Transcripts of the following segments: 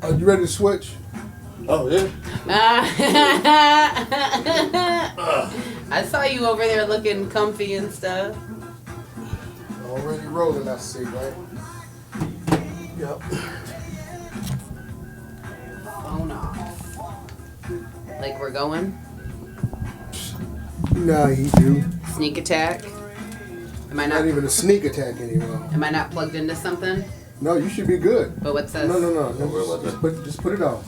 Are you ready to switch? Oh, yeah. I saw you over there looking comfy and stuff. Already rolling, I see, right? Yep. Phone off. Like we're going? Nah, you do. Sneak attack? Am I Not not? even a sneak attack anymore. Am I not plugged into something? No, you should be good. But what's this? No. Just put it on.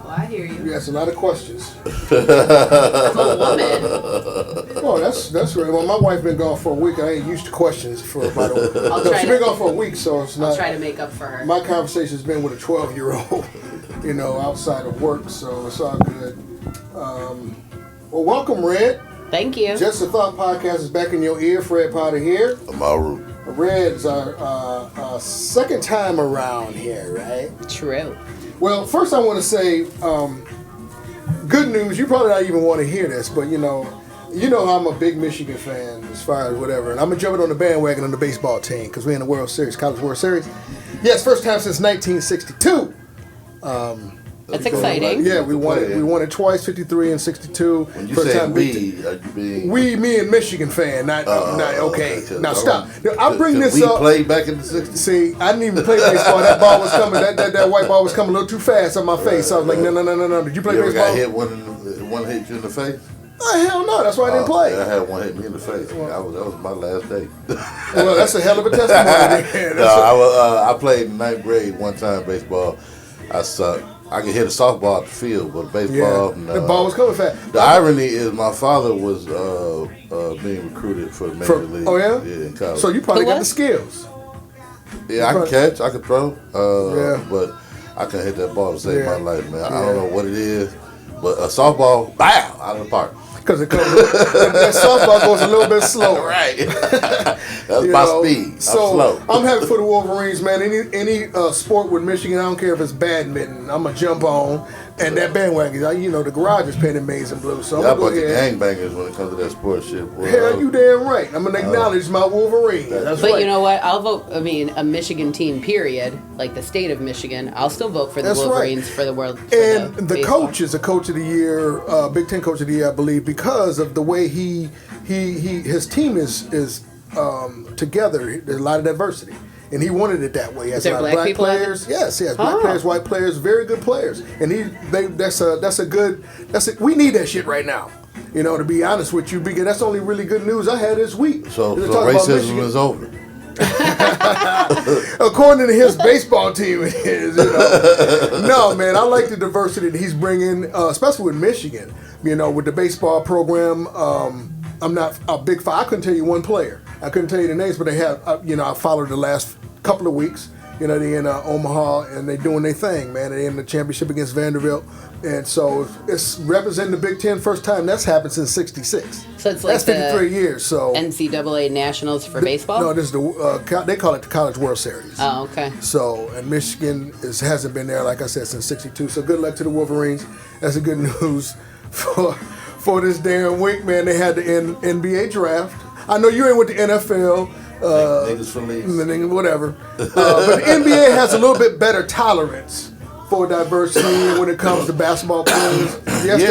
Oh, I hear you. You asked a lot of questions. I'm a woman. Oh, that's right. Well, my wife been gone for a week. I ain't used to questions for about a week. She's been gone for a week, so it's not. I'll try to make up for her. My conversation's been with a 12-year-old, outside of work, so it's all good. Well, welcome, Red. Thank you. Just a Thought podcast is back in your ear. Fred Potter here. Amaru. Red's our second time around here, right? True. Well, first I want to say, good news. You probably not even want to hear this, but you know I'm a big Michigan fan as far as whatever, and I'm gonna jump on the bandwagon on the baseball team because we're in the World Series, College World Series. Yes, first time since 1962. That's exciting. Yeah, we won it. We won it twice, 53 and 62. When you First say time we, are you being... me and Michigan fan, not okay. Now stop. I bring this we up. We played back in the 60s. See, I didn't even play baseball. That ball was coming. That white ball was coming a little too fast on my face. So I was like, no. Did you play you baseball? Got hit one hit you in the face? Oh, hell no. That's why I didn't play. Yeah, I had one hit me in the face. That was my last day. Well, that's a hell of a testimony. I played in ninth grade one time baseball. I sucked. I could hit a softball at the field, but baseball, no. The ball was coming fast. The irony is my father was being recruited for the Major League. Oh, yeah? Yeah, in college. So you probably got the skills. Yeah, I can catch, I can throw, but I can hit that ball to save my life, man. I don't know what it is, but a softball, bow, out of the park. Because that softball goes a little bit slower. Right. That's my speed. I'm slow. I'm happy for the Wolverines, man. Any sport with Michigan, I don't care if it's badminton, I'm going to jump on. And that bandwagon, the garage is painted maize and blue. So I'm going to go ahead. the gangbangers when it comes to that sports shit. Boy. Hell, you damn right. I'm going to acknowledge my Wolverine. That's but right. You know what? I'll vote, a Michigan team, period, like the state of Michigan, I'll still vote for the Wolverines for the world. And the coach is a coach of the year, Big Ten coach of the year, I believe, because of the way his team is together. There's a lot of diversity. And he wanted it that way. Is there black players? Yes, he has black players, white players, very good players. And we need that shit right now. To be honest with you, because that's the only really good news I had this week. So racism is over. According to his baseball team, it is. No, man, I like the diversity that he's bringing, especially with Michigan. With the baseball program, I'm not a big fan. I couldn't tell you one player. I couldn't tell you the names, but they have, I followed the last couple of weeks. They in Omaha, and they doing their thing, man. They in the championship against Vanderbilt. And so it's representing the Big Ten first time that's happened since '66. So it's like that's 53 years. So NCAA Nationals for baseball. No, this is they call it the College World Series. Oh, okay. So and Michigan hasn't been there, like I said, since '62. So good luck to the Wolverines. That's a good news for this damn week, man. They had the NBA draft. I know you ain't with the NFL. Niggas for leagues. Whatever. But the NBA has a little bit better tolerance for diversity when it comes to basketball players. Yes,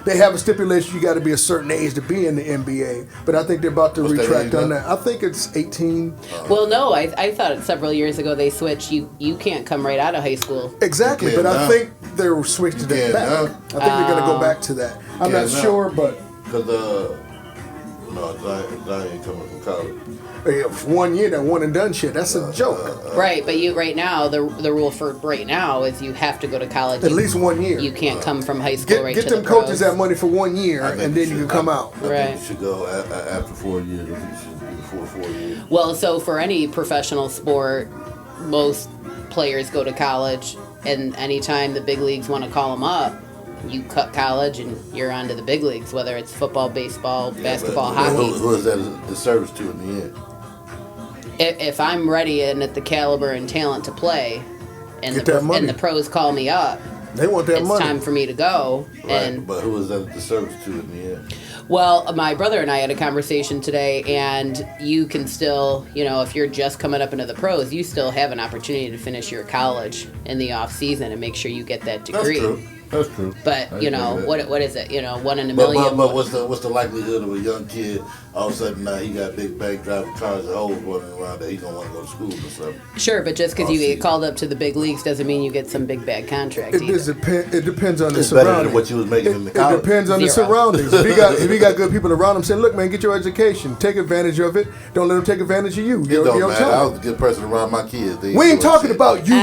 they have a stipulation you got to be a certain age to be in the NBA, but I think they're about to retract on that. I think it's 18. Well, no, I thought several years ago they switched. You can't come right out of high school. Exactly, but I think they're switching it back. I think they're going to go back to that. I'm not sure, but because Zion coming from college. 1 year, that one and done shit. That's a joke. Right, but right now, the rule for right now is you have to go to college. At least 1 year. You can't come from high school right to the pros. Get them coaches that money for 1 year, and then you can come out. I think you should go after 4 years. I think you should be before 4 years. Well, so for any professional sport, most players go to college, and anytime the big leagues want to call them up, you cut college and you're on to the big leagues, whether it's football, baseball, basketball, hockey. Who is that the service to in the end? If I'm ready and at the caliber and talent to play, and the pros call me up, They want that it's money. time for me to go. Right, And but who was that the service to in the end? well, my brother and I had a conversation today, and you can still, if you're just coming up into the pros, you still have an opportunity to finish your college in the off season and make sure you get that degree. That's true. But what is it? 1 in a million. But what's the likelihood of a young kid all of a sudden now he got big bank driving cars and hoes running around that he's gonna want to go to school or something? Sure, but just because you get called up to the big leagues doesn't mean you get some big bad contract. It depends on the It's better surroundings. than what you was making in the college. It depends on the Zero. surroundings. If he got good people around him saying, "Look, man, get your education, take advantage of it. Don't let them take advantage of you." It don't matter. time. I was a good person around my kids. We ain't talking about you.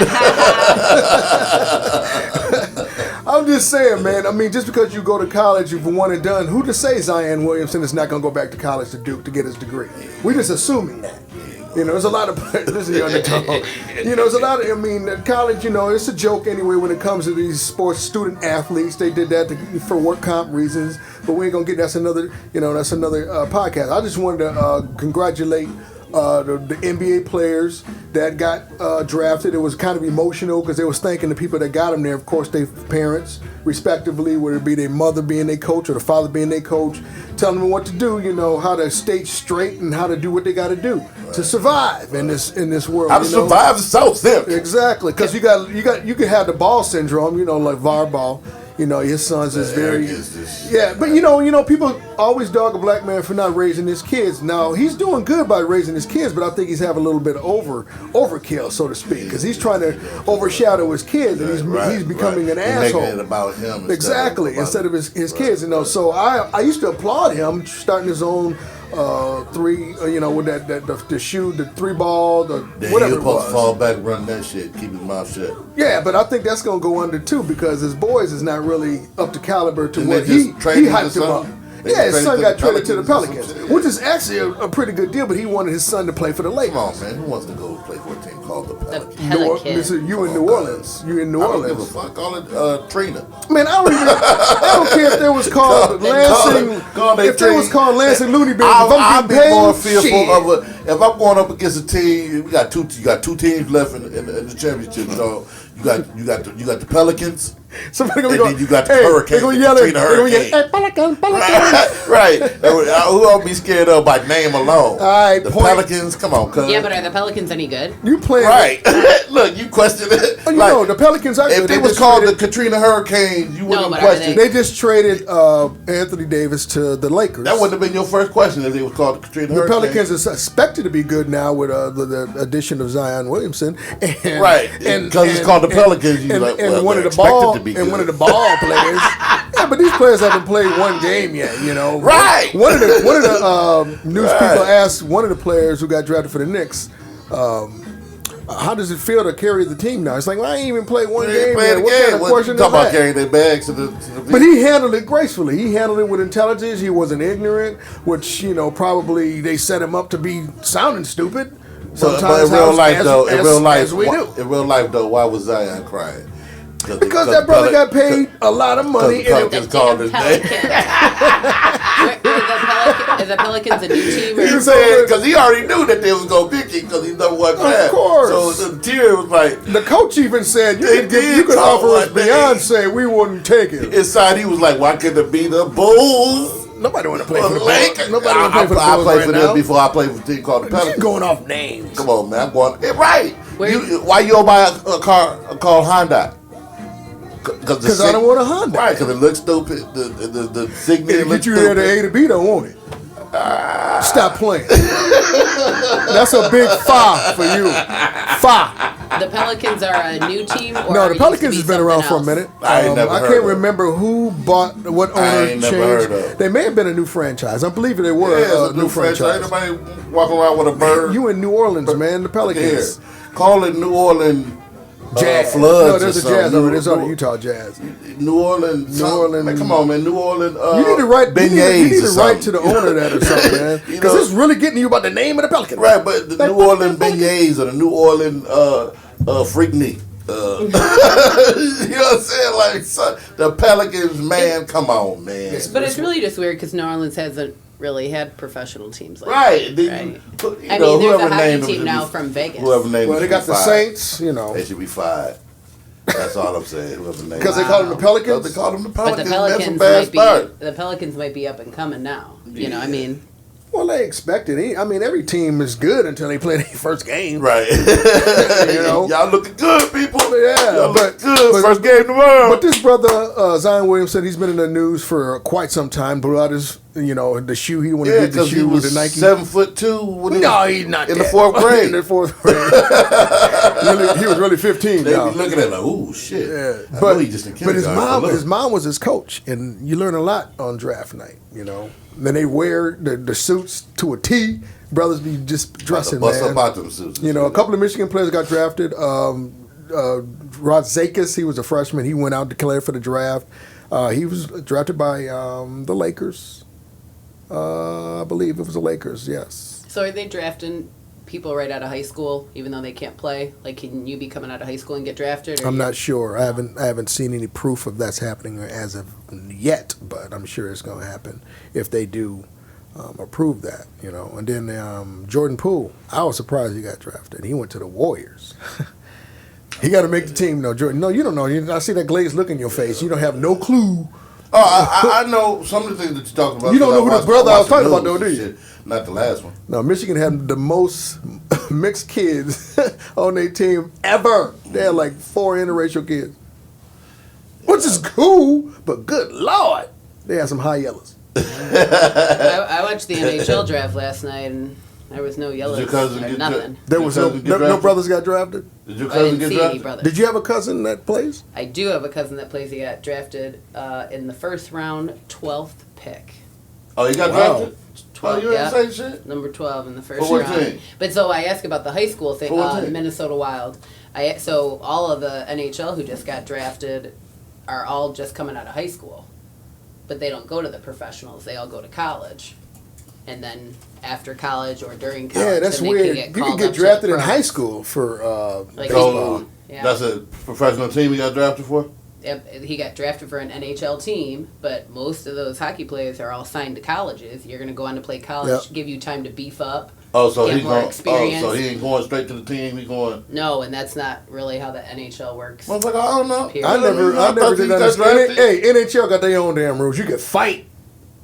I'm just saying, man. I mean, just because you go to college, you've one and done. Who to say Zion Williamson is not going to go back to college to Duke to get his degree? We just assuming that. There's a lot of listen, you underdog. There's a lot of. I mean, college. It's a joke anyway when it comes to these sports student athletes. They did that for work comp reasons, but we ain't gonna get. That's another. That's another podcast. I just wanted to congratulate. The NBA players that got drafted. It was kind of emotional because they was thanking the people that got them there. Of course, their parents, respectively, whether it be their mother being their coach or the father being their coach, telling them what to do. How to stay straight and how to do what they got to do to survive in this world. How to survive is so simple. Exactly, because you can have the ball syndrome. Like VAR ball. His sons is very, but people always dog a black man for not raising his kids. Now he's doing good by raising his kids, but I think he's having a little bit of overkill, so to speak, because he's trying to overshadow his kids, and he's becoming an asshole. Making it about him instead of his kids. So I used to applaud him starting his own. Three, with the shoe, the 3-ball, whatever it was. Supposed to fall back, run that shit, keep his mouth shut. Yeah, but I think that's gonna go under too because his boys is not really up to caliber to what he hyped him up. Yeah, his son got traded to the Pelicans, which is actually a pretty good deal, but he wanted his son to play for the Lakers. Come on, man. Who wants to go play for a team called the Pelicans? You in New Orleans. You in New Orleans. I don't give a fuck. Call it Trina. Man, I don't care if there was called Lansing. If there was called Lansing Looney Bin. I'd be more fearful of if I'm going up against a team. You got two teams left in the championship. So you got the Pelicans. Somebody gonna and then you got the Hurricane. They're gonna yell at Hurricane. Hey, Pelican. Right. Who I'll be scared of by name alone? All right, the Pelicans. Come on, cuz. Yeah, but are the Pelicans any good? You playing right? Look, you question it. The Pelicans are good. If they was called the Katrina Hurricane, you wouldn't question. They just traded Anthony Davis to the Lakers. That wouldn't have been your first question if they was called the Katrina Hurricane. The Pelicans are expected to be good now with the addition of Zion Williamson. Right, because it's called the Pelicans. You like, well, one of the ball players. Yeah, but these players haven't played one game yet. Right. One of the news people asked one of the players who got drafted for the Knicks. How does it feel to carry the team now? It's like, well, I ain't even played one game. What kind of question is that? Talk about carrying their bags to the But he handled it gracefully. He handled it with intelligence. He wasn't ignorant, which probably they set him up to be sounding stupid. Sometimes, but in real life, in real life, why was Zion crying? Because that brother got paid a lot of money. Pelicans called his name. Is the Pelicans a new team? He said because he already knew that they was gonna pick him because he number one class. Of course. So the team was like, the coach even said you could offer us Beyonce, we wouldn't take it. Inside he was like, why couldn't it be the Bulls? Nobody want to play for the Lakers. Nobody want to play for the Bulls. I played for them before I played for a team called the Pelicans. You going off names? Come on, man. I'm going right. Why you don't buy a car called Honda? Because I don't want a Honda. Right, because it looks stupid. The signal it'll get you there to A to B, don't want it. Stop playing. That's a big fa for you. Fa. The Pelicans are a new team? Or no, the Pelicans has been around for a minute. I can't remember who bought what owner changed. They may have been a new franchise. I believe they were a new franchise. Ain't nobody walking around with a bird. You in New Orleans, man. The Pelicans. Call it New Orleans. Jazz. Floods. No, there's a Jazz over there. There's the Utah Jazz. New Orleans. Man, come on, man. New Orleans. You need to write. You need to write to the owner of that or something, man. Because it's really getting you about the name of the Pelicans. Right, but the New Orleans beignets or the New Orleans Freaknik. You know what I'm saying? Like the Pelicans, man. Come on, man. But it's really just weird because New Orleans hasn't really had professional teams like right. that. Right. I mean, there's a hockey team now from Vegas. Whoever named they got the Saints, They should be fired. That's all I'm saying. Because they call them the Pelicans? They call them the But Pelicans. the Pelicans might be up and coming now. You know, I mean. Well, they expected it. I mean, every team is good until they play their first game. Right. You know? Y'all looking good, people. Yeah. Y'all look good. First game tomorrow. But this brother, Zion Williamson, he's been in the news for quite some time. Blew out his, the shoe. He wanted to get the shoe with the Nike. 7'2" when he's not in the fourth grade. In the fourth grade. He was really 15. They be looking at it like, ooh, shit. Yeah. But his mom was his coach, and you learn a lot on draft night, Then they wear the suits to a T. Brothers be just dressing, bust man. Up out them suits. A couple of Michigan players got drafted. Rod Zakis, he was a freshman. He went out and declared for the draft. He was drafted by the Lakers. I believe it was the Lakers, yes. So are they drafting people right out of high school, even though they can't play? Like, can you be coming out of high school and get drafted? I'm not sure. I haven't seen any proof of that's happening as of yet, but I'm sure it's going to happen if they do approve that, And then Jordan Poole, I was surprised he got drafted. He went to the Warriors. He got to make the team, Jordan. No, you don't know. I see that glazed look in your face. You don't have no clue. Oh, I know some of the things that you're talking about. You don't know who the brother I was talking about, though, do you? Shit. Not the last one. No, Michigan had the most mixed kids on their team ever. They had like 4 interracial kids, which is cool, but good Lord, they had some high yellows. I watched the NHL draft last night, and there was no yellows. Did your cousin get nothing. There was no brothers got drafted? Did your cousin get drafted? Brothers. Did you have a cousin that plays? I do have a cousin that plays. He got drafted in the first round, 12th pick. Oh, he got drafted? 12, you yeah. didn't say shit? Number 12 in the first For what round. team? But so I asked about the high school thing, Minnesota Wild. So all of the NHL who just got drafted are all just coming out of high school. But they don't go to the professionals. They all go to college. And then after college or during college, yeah, that's then weird. They You can can get drafted in high school for baseball. Yeah. That's a professional team he got drafted for? Yep, he got drafted for an NHL team, but most of those hockey players are all signed to colleges. You're going to go on to play college, give you time to beef up, get more experience. So he ain't going straight to the team. He going. No, and that's not really how the NHL works. Motherfucker, I don't know. I never did understand. Hey, NHL got their own damn rules. You can fight.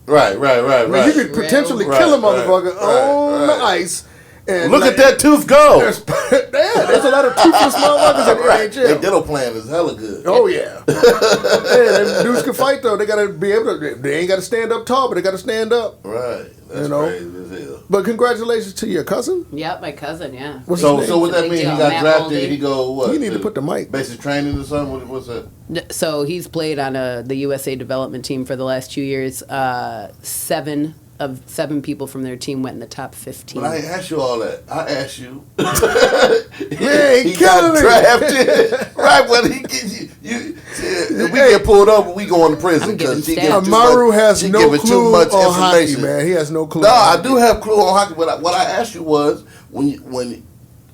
Right. You could potentially kill a motherfucker on the ice. And look at that tooth go. There's a lot of toothless motherfuckers in the NHL. Their dental plan is hella good. Oh, yeah. Them dudes can fight, though. They got to be able to, they ain't got to stand up tall, but they got to stand up. Right. That's crazy as hell. But congratulations to your cousin. Yep, my cousin, yeah. So what that mean? He got drafted, he go what? You need to put the mic. Basic training or something? What's that? So he's played on the USA development team for the last 2 years. 7 people from their team went in the top 15. But I ain't asked you all that. I asked you. he got drafted. Right when he gets we get pulled up and we go into prison because she gives Amaru has no clue too much on hockey, information. man. He has no clue. No, I do have clue on hockey, but what I asked you was when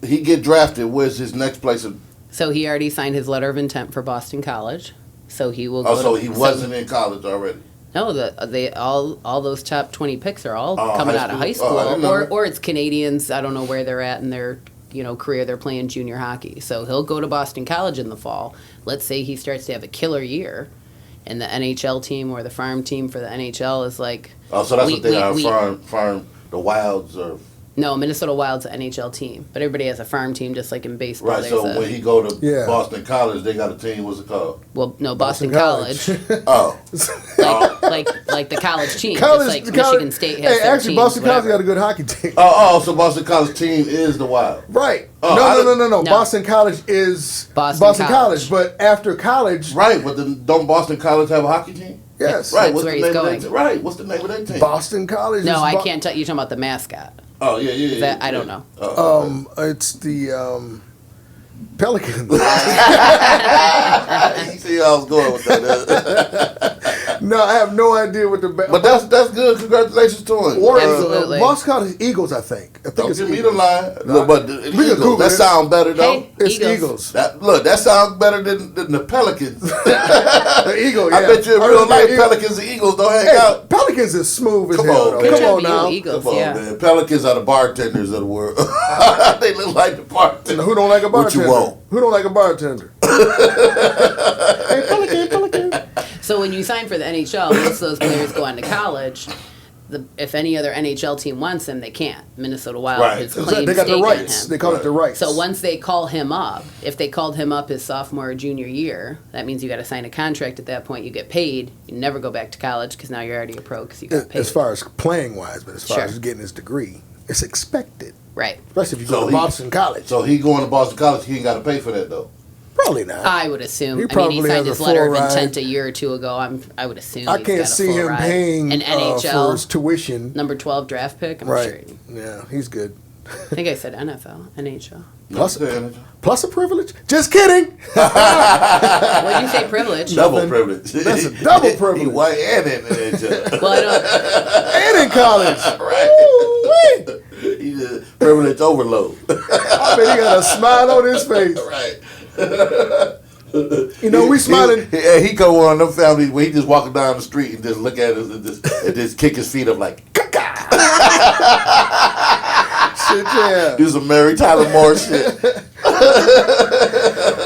he get drafted, where's his next place of? So he already signed his letter of intent for Boston College. So he will. So he wasn't in college already. No, all those top 20 picks are all coming out of high school, or it's Canadians. I don't know where they're at in their career. They're playing junior hockey, so he'll go to Boston College in the fall. Let's say he starts to have a killer year, and the NHL team or the farm team for the NHL is like. Oh, so that's what they are. Farm. The Wilds or. No, Minnesota Wild's an NHL team, but everybody has a farm team, just like in baseball. Right. So when he go to Boston College, they got a team. What's it called? Well, no, Boston College. Oh. like the college team, just like Michigan State has their actually, teams, Boston whatever. College got a good hockey team. So Boston College team is the Wild. Right. Oh, No. Boston College is Boston College, but after college. Right, but then don't Boston College have a hockey team? Yes. Right. That's where he's going. Right. What's the name of that team? Boston College. No, I can't tell you. You're talking about the mascot. Oh yeah. I don't know. It's the Pelicans. You see how I was going with that. No, I have no idea what the. But that's good. Congratulations to him. Absolutely. Boston College Eagles, I think. Don't it's give me Eagles. the line. No, but the Eagles, that sounds better though. Hey, It's Eagles. That sounds better than the Pelicans. The Eagle, yeah. I bet you in real life Pelicans and Eagles don't hang out. Pelicans is smooth as Come hell. on, Though. man. Come on now. Eagles, Come on, yeah. man. Pelicans are the bartenders of the world. They look like the bartenders. Who don't like a bartender? What you want? Who don't like a bartender? Hey, Pelican. So when you sign for the NHL, most of those players go on to college. If any other NHL team wants him, they can't. Minnesota Wild has claimed they got the stake rights. in him. They call it the rights. So once they call him up, if they called him up his sophomore or junior year, that means you got to sign a contract at that point. You get paid. You never go back to college because now you're already a pro because you got paid. As far as playing wise, but as far as getting his degree, it's expected. Right. Especially if you go to Boston College. So he going to Boston College, he ain't got to pay for that though. Probably not. I would assume. He he signed his letter of ride. intent a year or two ago. I would assume. I can't see him paying an NHL for his tuition. number 12 draft pick. I'm sure. Yeah, he's good. I think I said NFL, NHL. Plus a privilege. Just kidding. What did you say? Privilege. Double privilege. That's a double privilege. He white and in NHL. Well, I don't. And in college. Right. He's a privilege overload. I bet he got a smile on his face. Right. You know, we smiling. He come on them families where he just walking down the street and just look at us and just kick his feet up like, Shit, yeah. do some Mary Tyler Moore shit.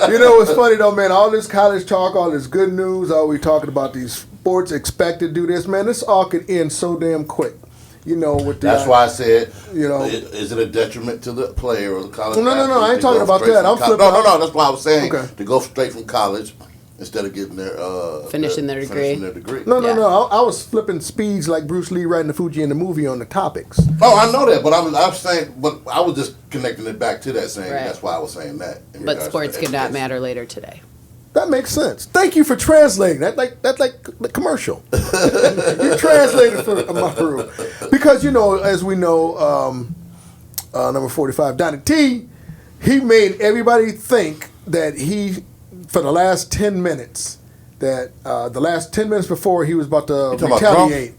You know what's funny though, man? All this college talk, all this good news, all we talking about these sports expected to do this, man. This all could end so damn quick. You know, with the, that's why I said, you know, is it a detriment to the player or the college? No, I ain't talking about that. I'm flipping. No. That's why I was saying to go straight from college instead of getting their finishing their degree. No. I was flipping speeds like Bruce Lee riding the Fuji in the movie on the topics. Oh, I know that, but I was saying, but I was just connecting it back to that, saying that's why I was saying that. But sports could not matter later today. That makes sense. Thank you for translating. That's like the commercial. You translated for Amaru. Because, you know, as we know, number 45, Donnie T, he made everybody think that he, for the last 10 minutes, that the last 10 minutes before he was about to retaliate.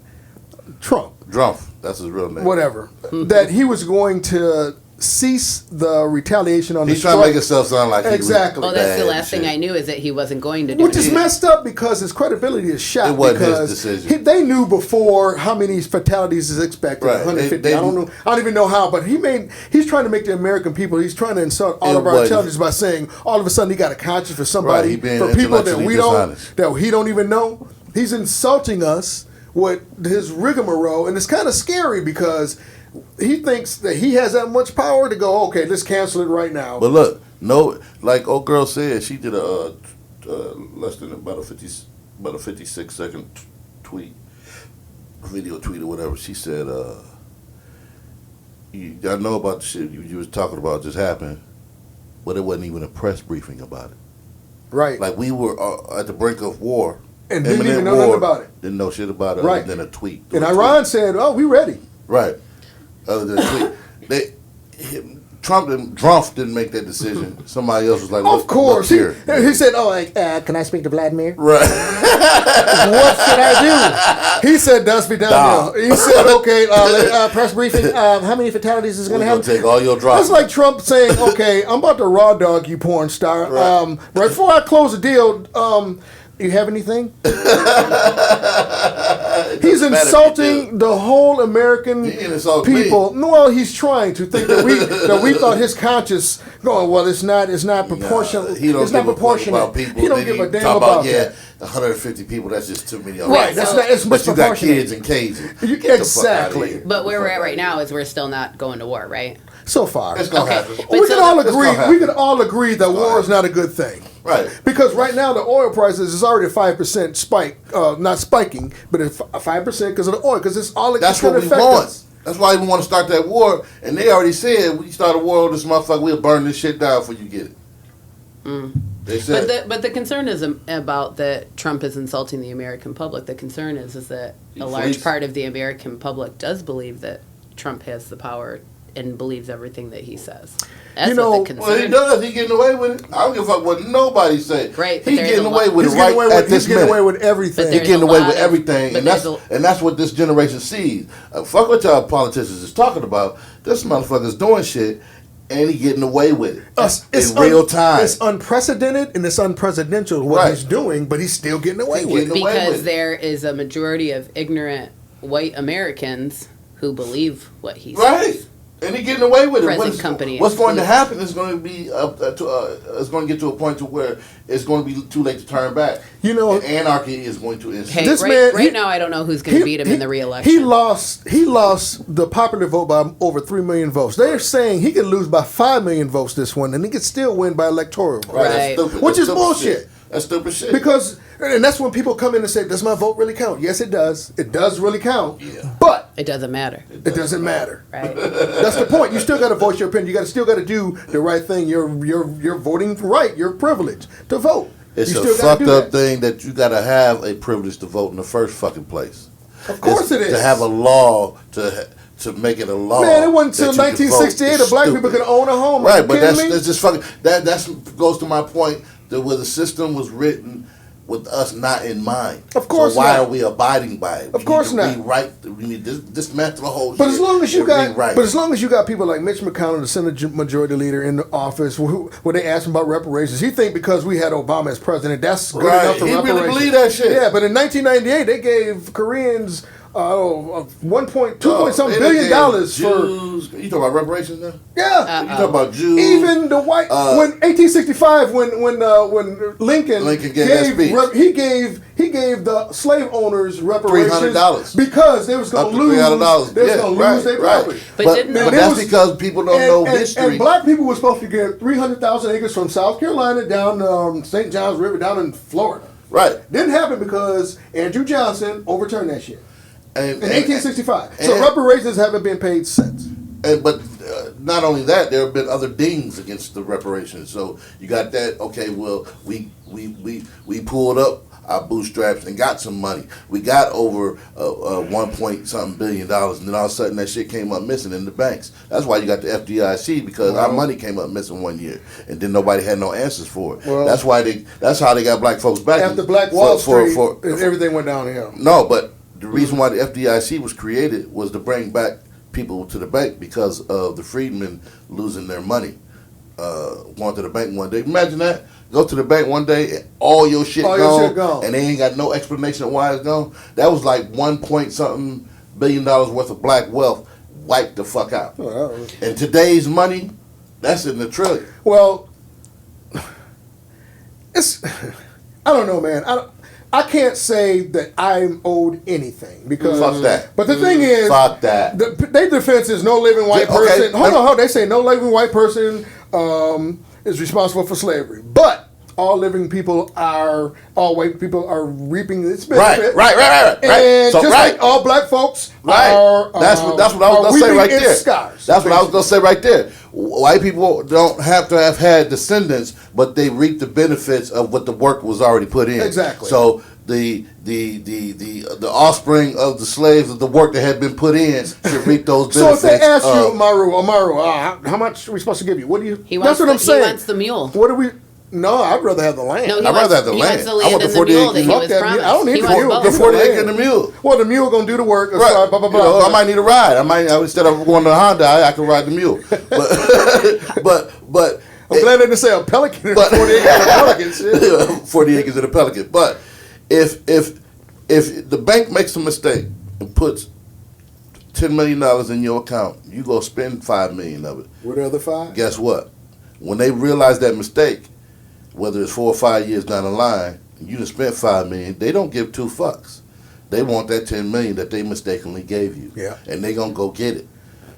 Trump. That's his real name. Whatever. That he was going to cease the retaliation on He's trying to make himself sound like exactly. Well, that's the last thing I knew is that he wasn't going to do it. Which is messed up because his credibility is shot. It wasn't his decision. They knew before how many fatalities is expected. Right. 150. I don't know. I don't even know how. But he's trying to make the American people. He's trying to insult all of our intelligence by saying all of a sudden he got a conscience for somebody, for people that we that he don't even know. He's insulting us with his rigmarole, and it's kind of scary because he thinks that he has that much power to go, okay, let's cancel it right now. But look, like old girl said, she did a less than about a 56-second video tweet or whatever. She said, I know about the shit you was talking about just happened, but it wasn't even a press briefing about it. Right. Like we were at the brink of war. And didn't even know nothing about it. Didn't know shit about it right. other than a tweet. And Iran said, oh, we ready. Right. Other than a tweet. Trump didn't make that decision. Somebody else was like, of course. He said, can I speak to Vladimir? Right. What should I do? He said, dust me down here. He said, okay, press briefing. How many fatalities is going to happen? Take all your drops. That's like Trump saying, okay, I'm about to raw dog you, porn star. Right before I close the deal, you have anything? He's insulting the whole American people. Me. No, well, he's trying to think that we thought his conscience going. Well, it's not proportional. He don't it's not proportionate. About people. He don't give a damn about that. 150 people. That's just too many. Right. That's not. It's but you got kids in cages. Exactly. But where we're at right now is we're still not going to war, right? So far, it's gonna happen. We can all agree. We can all agree that war is not a good thing. Right. Because right now the oil prices is already a 5% spike, not spiking, but it's 5% because of the oil. Because it's all. That's what we want. That's why we want to start that war. And they already said we start a war with this motherfucker. We'll burn this shit down before you get it. They said. But the concern is about that Trump is insulting the American public. The concern is that a large part of the American public does believe that Trump has the power and believes everything that he says. That's what the concern. Well, he does. He getting away with it. I don't give a fuck what nobody say. Right. He's getting away with it right at this minute. He's getting away with everything. He's getting away with everything, and that's what this generation sees. Fuck what y'all politicians is talking about. This motherfucker's doing shit, and he getting away with it in real time. It's unprecedented and it's unpresidential what he's doing, but he's still getting away with it. Because there is a majority of ignorant white Americans who believe what he says. Right. And he's getting away with it. What's going to happen is going to be it's going to get to a point to where it's going to be too late to turn back. And anarchy is going to ensue. Hey, right now, I don't know who's going to beat him in the re-election. He lost the popular vote by over 3 million votes. They're saying he could lose by 5 million votes this one, and he could still win by electoral vote. Right. Which is bullshit. That's stupid shit. And that's when people come in and say, does my vote really count? Yes, it does. It does really count. Yeah. But it doesn't matter. It doesn't matter. Right. That's the point. You still got to voice your opinion. You still got to do the right thing. You're voting right. Your privilege to vote. It's a fucked up thing that you got to have a privilege to vote in the first fucking place. Of course it is. To have a law to make it a law. Man, it wasn't until 1968 that black people could own a home. Right, but that's just fucking. That goes to my point that where the system was written with us not in mind. Of course, so why are we abiding by it? Of course not. We need to dismantle the whole. But as long as you got people like Mitch McConnell, the Senate Majority Leader, in the office, where they asked him about reparations, he think because we had Obama as president, that's good enough for reparations. He really believe that shit. Yeah, but in 1998 they gave Koreans $2.something billion Jews, for. You talking about reparations now? Yeah. You talking about Jews? Even the white when 1865 when Lincoln gave that speech, he gave the slave owners reparations $300 because they was going to lose. They was going to lose their property. But that's because people don't know history. And black people were supposed to get 300,000 acres from South Carolina down St. John's River down in Florida. Right. Didn't happen because Andrew Johnson overturned that shit. In 1865. So reparations haven't been paid since. But not only that, there have been other dings against the reparations. So you got that. Okay, well, we pulled up our bootstraps and got some money. We got over $1.something billion, and then all of a sudden that shit came up missing in the banks. That's why you got the FDIC, because our money came up missing one year, and then nobody had no answers for it. Well, that's how they got black folks back. After Black Wall Street, everything went downhill. No, but the reason why the FDIC was created was to bring back people to the bank because of the freedmen losing their money. Going to the bank one day. Imagine that. Go to the bank one day and all your shit gone, and they ain't got no explanation of why it's gone. That was like $1.something billion worth of black wealth wiped the fuck out. Oh, and today's money, that's in the trillion. Well, I don't know, man. I can't say that I'm owed anything because fuck that. But the thing is, fuck that. Their defense is no living white person. Hold on. They say no living white person is responsible for slavery, but all white people are reaping its benefit. Right. And so, just like all black folks are. That's what I was going to say right there. That's what I was going to say right there. White people don't have to have had descendants, but they reap the benefits of what the work was already put in. Exactly. So the offspring of the slaves of the work that had been put in should reap those benefits. So if they ask you, Amaru, how much are we supposed to give you? What do you? That's what I'm saying. He wants the mule. What do we? No, I'd rather have the land. No, I'd rather have the land. I want the 40 acres. I don't need the mule. The 40 acre and the mule. Well, the mule gonna do the work. Right. Blah, blah, blah. I might need a ride. Instead of going to the Honda, I can ride the mule. But I'm glad they didn't say a pelican. 40 acres of a pelican. Shit. 40 acres of a pelican. But if the bank makes a mistake and puts $10 million in your account, you go spend $5 million of it. What are the other 5? Guess what? When they realize that mistake, whether it's 4 or 5 years down the line, you just spent $5 million, they don't give 2 fucks. They want that $10 million that they mistakenly gave you. Yeah. And they gonna go get it.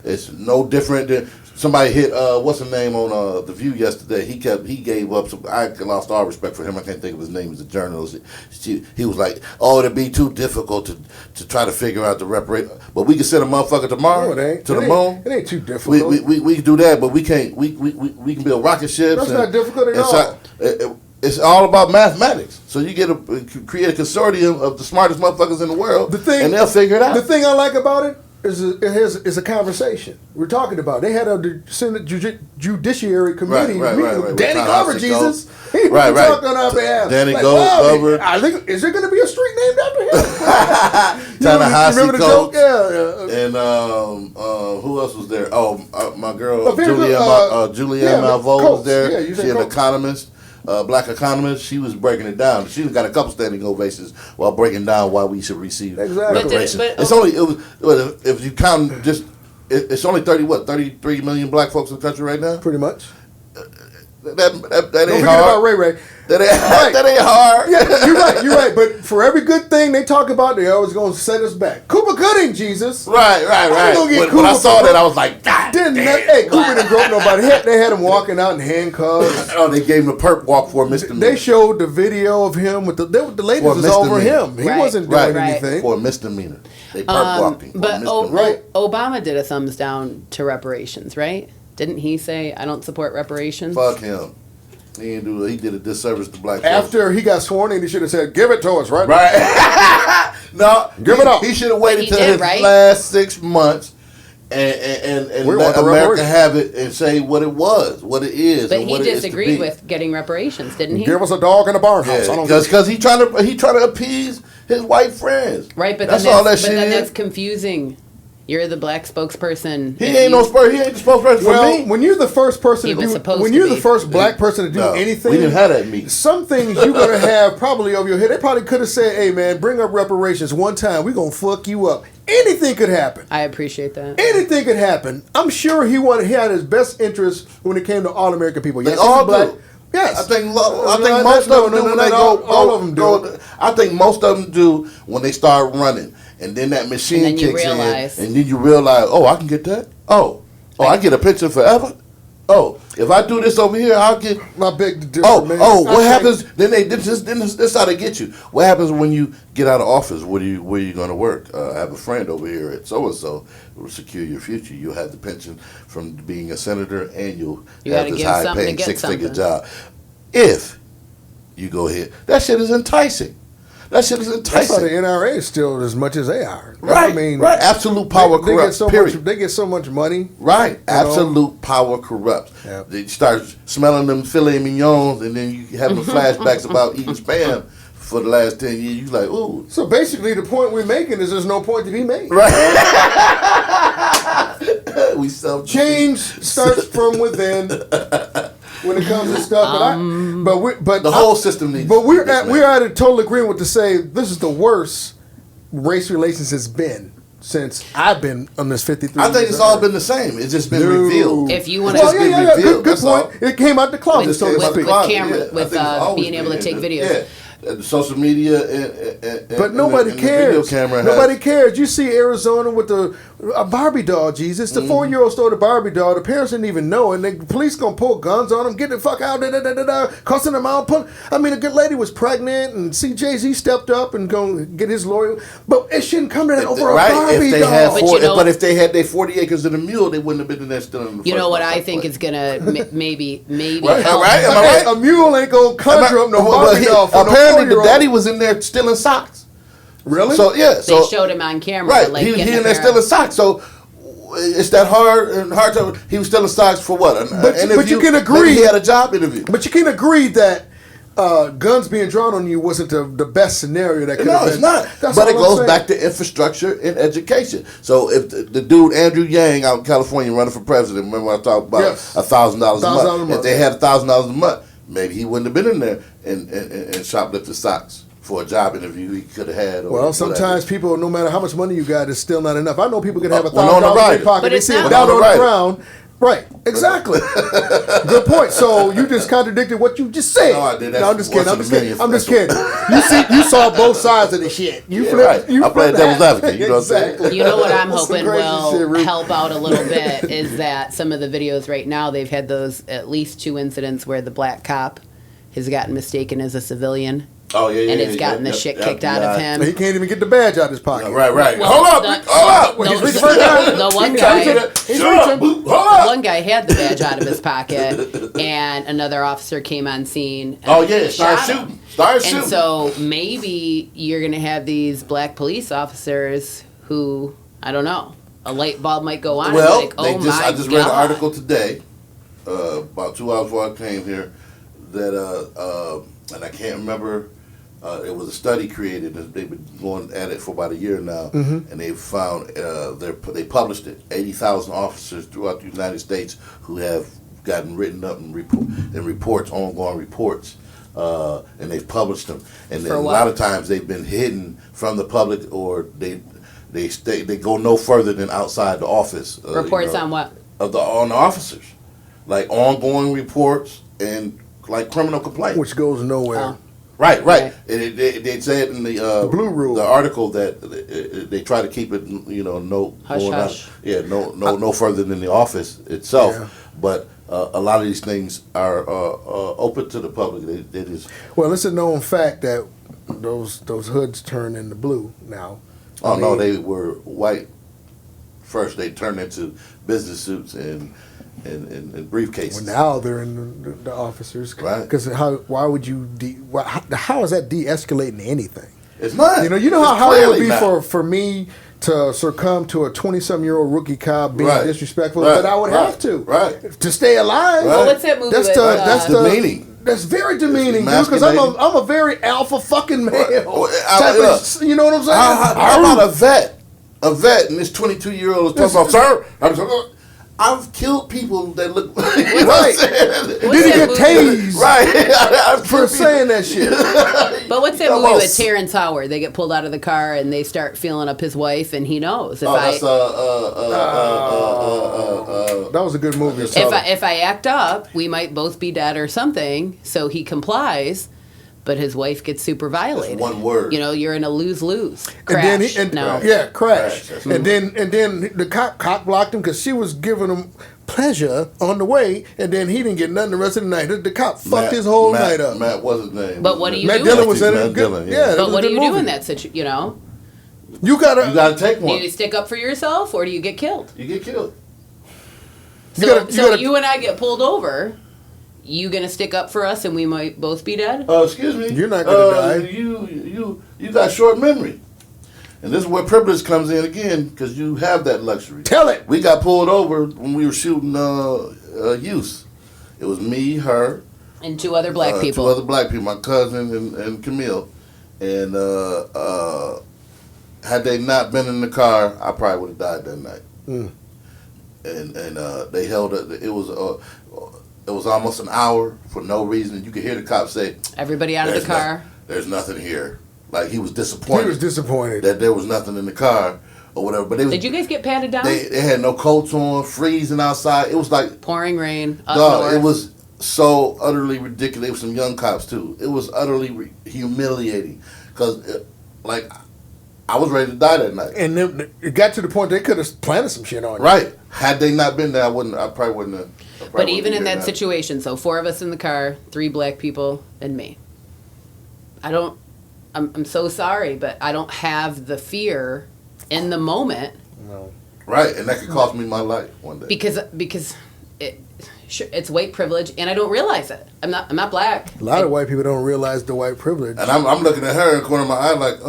It's no different than somebody hit what's his name on The View yesterday. He gave up some. I lost all respect for him. I can't think of his name. He's a journalist. He was like, "Oh, it'd be too difficult to try to figure out the reparation." But we can send a motherfucker tomorrow to the moon. It ain't too difficult. We can do that, but we can't. We can build rocket ships. That's not difficult at all. It's all about mathematics. So you create a consortium of the smartest motherfuckers in the world, and they'll figure it out. The thing I like about it is a conversation. We're talking about. They had a Senate Judiciary Committee meeting with Danny Glover, Jesus. He was talking on our behalf. Danny Glover. I think, is there going to be a street named after him? Remember the joke? Yeah. And who else was there? Oh, my girl Julianne Malveaux was there. She's an economist. Black economist, she was breaking it down. She got a couple standing ovations while breaking down why we should receive reparations. It's only if you count just it's only 33 million black folks in the country right now. Pretty much. That Don't ain't forget hard. about Ray Ray. That ain't, Right. that ain't hard. Yeah, you're right. But for every good thing they talk about, they always going to set us back. Cooper Gooding, Jesus. Right. gonna get When I Cooper saw for- that, I was like, God damn. Hey, Cooper didn't grow up nobody. They had him walking out in handcuffs. Oh, they gave him a perp walk for a misdemeanor. They showed the video of him with the ladies For a was over misdemeanor. him. He Right, wasn't doing right. anything. For a misdemeanor. They perp walked him. For a But misdemeanor. Right. Obama did a thumbs down to reparations, right? Didn't he say, I don't support reparations? Fuck him. He didn't do it. He did a disservice to black folks. After he got sworn in, he should have said, "Give it to us," right? Right. No. Give it up. He should have waited He till did, his right? last 6 months and We let want the America reparations. have it and say what it was, what it is, But and he what it is to disagreed be. with getting reparations, didn't he? Give us a dog in a barn house. I Yeah, don't because he trying to appease his white friends. Right, but that's then all that but shit then is. that's confusing. You're the black spokesperson. He and ain't you- he ain't the spokesperson for Well, me. when you're the first person He to was do, supposed when to you're be. the first black person to do No, anything, we didn't have that meeting. some things you're gonna have probably over your head. They probably could have said, "Hey, man, bring up reparations one time. We're gonna fuck you up." Anything could happen. I appreciate that. Anything could happen. I'm sure he had his best interest when it came to all American people. They Yes, all he's black. do. Yes, I think most No, of them do when they not go. all of them do. I think most of them do when they start running, and then that machine And then you kicks realize. in, and then you realize, oh, I can get that. Oh, I get a picture forever. Oh, if I do this over here, I'll get. My big difference, man. What I think- happens? Then this how they get you. What happens when you get out of office? Where you going to work? I have a friend over here at so and so who will secure your future. You'll have the pension from being a senator, and you'll You have gotta this give something to high-paying get six-figure something. job. If you go ahead, that shit is enticing. That's That's why enticing. the NRA is still as much as they are. Right, I mean, right. Absolute power they get corrupts. so period. much. They get so much money. Right. know? Absolute power corrupts. Yeah. They start smelling them filet mignons, and then you having flashbacks about eating spam for the last 10 years. You like, ooh. So basically, the point we're making is there's no point to be made. We self Change starts from within when it comes to stuff. But The whole system needs. But we're to be at dismantled. a total agreement to say this is the worst race relations has been since I've been on this 53. I think it's all been the same. It's just been No. revealed. If you want It's Well, to just yeah, been yeah, revealed, good that's point. all. It came out the closet, With- so to with- speak. camera- I with, think it's always being able to been. take videos. Yeah. The social media and But nobody and the video cares. camera Nobody has- cares. You see Arizona with a Barbie doll, Jesus. The 4-year-old stole the Barbie doll. The parents didn't even know, and the police gonna pull guns on them, get the fuck out, cussing them out. I mean, a good lady was pregnant, and Jay-Z stepped up and gonna get his lawyer. But it shouldn't come to that over a Barbie if they doll. had But you know- but if they had their 40 acres and a mule, they wouldn't have been in there still in the You know first what place. I think is gonna maybe Right, help. right? Am I Hey, right? a mule ain't gonna conjure up no Well, Barbie doll for no apparently, the 4-year-old. daddy was in there stealing socks. Really? So yeah, They so showed him on camera. right, Like he getting in a there pair stealing of- socks. So it's that hard to. He was stealing socks for what? But you can agree- Maybe he had a job interview. But you can agree that guns being drawn on you wasn't the best scenario that could No, have been. it's not. That's But all it I'm goes saying. back to infrastructure and education. So if the dude Andrew Yang out in California running for president, remember I talked about Yes. $1,000 a $1,000 a month. month. If they had $1,000 a month, maybe he wouldn't have been in there and shoplifted socks for a job interview he could have had. Or Well, sometimes people, no matter how much money you got, it's still not enough. I know people can have When on the $1,000 in right. their pocket, But they it's see it not- down When on on the the right. ground. Right, exactly. Good point. So you just contradicted what you just said. No, I did. That's I'm just kidding. I'm once just in a kidding. million. I'm just kidding. You saw both sides of the shit. You Yeah, flipped. right. You I played flipped devil's that. advocate, you know what I'm saying? Exactly. You know what I'm That's some hoping crazy will shit, Ruth. help out a little bit is that some of the videos right now, they've had those at least 2 incidents where the black cop has gotten mistaken as a civilian Oh yeah, yeah, and yeah, has gotten yeah, the shit yeah, kicked yeah. out of him. He can't even get the badge out of his pocket. Right. Well, hold up, the- hold up. the- He's the- reaching for a gun. the one He's guy- reaching. He's Shut up. reaching. Hold up. One guy had the badge out of his pocket, and another officer came on scene. And Oh yeah, start shot him. shooting. Start And shooting. so maybe you're going to have these black police officers who, I don't know, a light bulb might go on. Well, and be like, oh I just read an God. article today, about 2 hours before I came here, that and I can't remember. It was a study created. They've been going at it for about a year now, and they found they published it. 80,000 officers throughout the United States who have gotten written up in reports, ongoing reports, and they've published them. And then For a what? lot of times they've been hidden from the public, or They go no further than outside the office. Reports on what? On the officers, like ongoing reports and like criminal complaints, Which goes nowhere. Oh. Right. Right. And they said in the Blue Rule, the article that they try to keep it, no Hush, going hush. out, no further than the office itself. Yeah. But a lot of these things are open to the public. They just Well, it's a known fact that those hoods turn into blue now. no, they were white first. They turned into business suits and briefcases. Well, now they're in the officers. Right. Because why would you? How is that de-escalating anything? It's not. You know how It's hard it would clearly be not. for me to succumb to a 20-some-year-old rookie cop being Right. disrespectful, Right. but I would have to. Right. To stay alive. Right. Well, what's that movie That's with? that's demeaning. That's very demeaning, dude. It's Because I'm a very alpha fucking male. Well, type of, you know what I'm saying? How about a vet? A vet, and this 22-year-old is talking about, sir, I've killed people that look Right. Did What's Did he that get movie? tased Right. I've for killed saying that shit? But what's that Come movie on. with Terrence Howard? They get pulled out of the car and they start feeling up his wife, and he knows if Oh, that's That was a good movie. if I act up, we might both be dead or something. So he complies, but his wife gets super violated. one word. You're in a lose-lose. And Crash. then no. crash. Crash, that's And then the cop blocked him because she was giving him pleasure on the way, and then he didn't get nothing the rest of the night. The cop fucked his whole night up. Matt was his name. But what do you Matt do? Dillon was in Matt it. Dillon, Yeah, But what do you do in that situation? You gotta. You gotta take Do one. you stick up for yourself or do you get killed? You get killed. So, you gotta- you and I get pulled over. You gonna stick up for us and we might both be dead? Excuse me. You're not gonna die. You got short memory, and this is where privilege comes in again because you have that luxury. Tell it. We got pulled over when we were shooting youth. It was me, her, And two other black people. 2 other black people, my cousin and Camille, and had they not been in the car, I probably would have died that night. Mm. And they held it. It was almost an hour for no reason. You could hear the cop say, Everybody out of the car. "There's nothing here." Like he was He disappointed. was disappointed. that there was nothing in the car or whatever. But Did you guys get patted down? They had no coats on, freezing outside. It was like, Pouring rain. Up dog, north. it was so utterly ridiculous. There were some young cops too. It was utterly humiliating because, like, I was ready to die that night. And then it got to the point they could have planted some shit on you. Right? Had they not been there, I probably wouldn't have. But even in that situation, so 4 of us in the car, 3 black people, and me. I'm so sorry, but I don't have the fear in the moment No. Right, and that could cost me my life one day. because it's white privilege, and I don't realize it. I'm not black. A lot of white people don't realize the white privilege. And I'm looking at her in the corner of my eye like,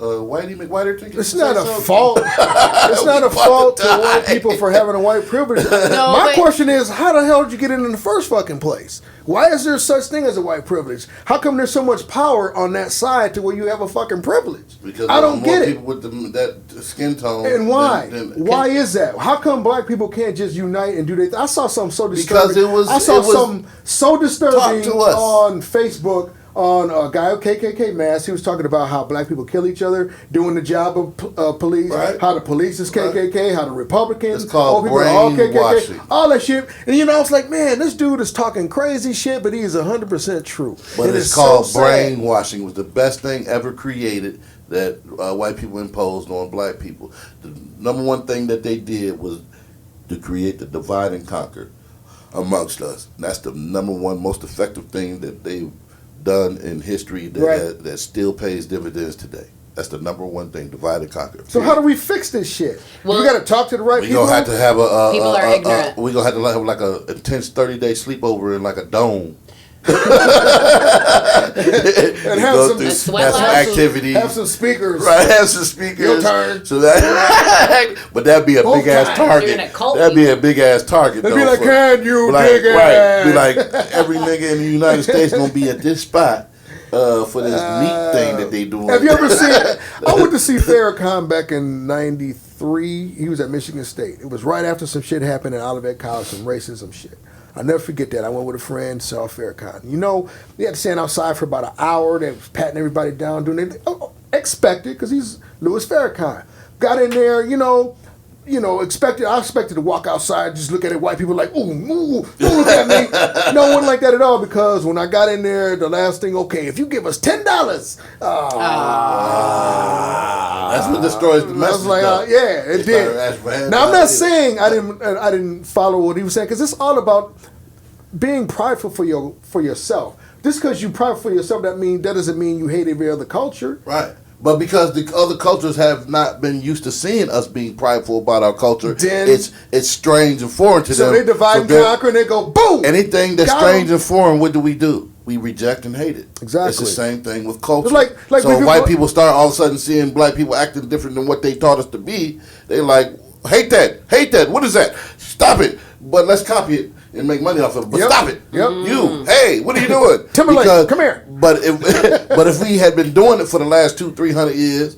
Whitey McWhiter ticket. It's not a fault. It's not a fault to white people for having a white privilege. My question is, how the hell did you get in the first fucking place? Why is there such thing as a white privilege? How come there's so much power on that side to where you have a fucking privilege? Because I don't get it. people with that skin tone. And why? than- Why is that? How come black people can't just unite and do that? I saw something so disturbing. Because I saw it was something so disturbing taught to us. on Facebook on a guy with KKK mask. He was talking about how black people kill each other doing the job of police. Right. How the police is KKK. How the Republicans. It's called all people are all brainwashing. KKK. All that shit. And I was like, man, this dude is talking crazy shit, but he is 100% true. But And it's called so sad. brainwashing. It was the best thing ever created that white people imposed on black people. The number one thing that they did was to create the divide and conquer amongst us. And that's the number one most effective thing that they've done in history that Right. that still pays dividends today. That's the number one thing, divide and conquer. So how do we fix this shit? Well, we got to talk to the right We people. gonna have to have People are ignorant. we gonna have to have like a intense 30-day sleepover in like a dome. and have Go some through- sweat have some lodge. activities. Have some speakers. Right, have some speakers. Your turn. So that, but that'd be a Both big ass times. target. You're in a cult, That'd be a big ass target. They'd though, be like, for- can you be like, dig it? right? Be like, every nigga in the United States gonna be at this spot for this meat thing that they doing. Have you ever seen? I went to see Farrakhan back in '93. He was at Michigan State. It was right after some shit happened at Olivet College, some racism shit. I'll never forget that. I went with a friend, saw Farrakhan. We had to stand outside for about an hour. They was patting everybody down, doing it. Expected, because he's Louis Farrakhan. Got in there, I expected to walk outside, just look at it, white people like, ooh, don't look at me. No, it wasn't like that at all, because when I got in there, the last thing, okay, if you give us $10, that's what destroys the message. I was like, yeah, it did. Now, I'm not saying I didn't follow what he was saying, because it's all about being prideful for yourself. Just because you're prideful for yourself, that doesn't mean you hate every other culture. Right. But because the other cultures have not been used to seeing us being prideful about our culture, then, it's strange and foreign to them. So they divide and conquer, and they go, boom! Anything that's strange and foreign, what do? We reject and hate it. Exactly. It's the same thing with culture. Like so white people start all of a sudden seeing black people acting different than what they taught us to be. They like, hate that. What is that? Stop it. But let's copy it and make money off of it. But stop it. Yep. You, hey, what are you doing? Timberlake, come here. But if we had been doing it for the last 200-300 years,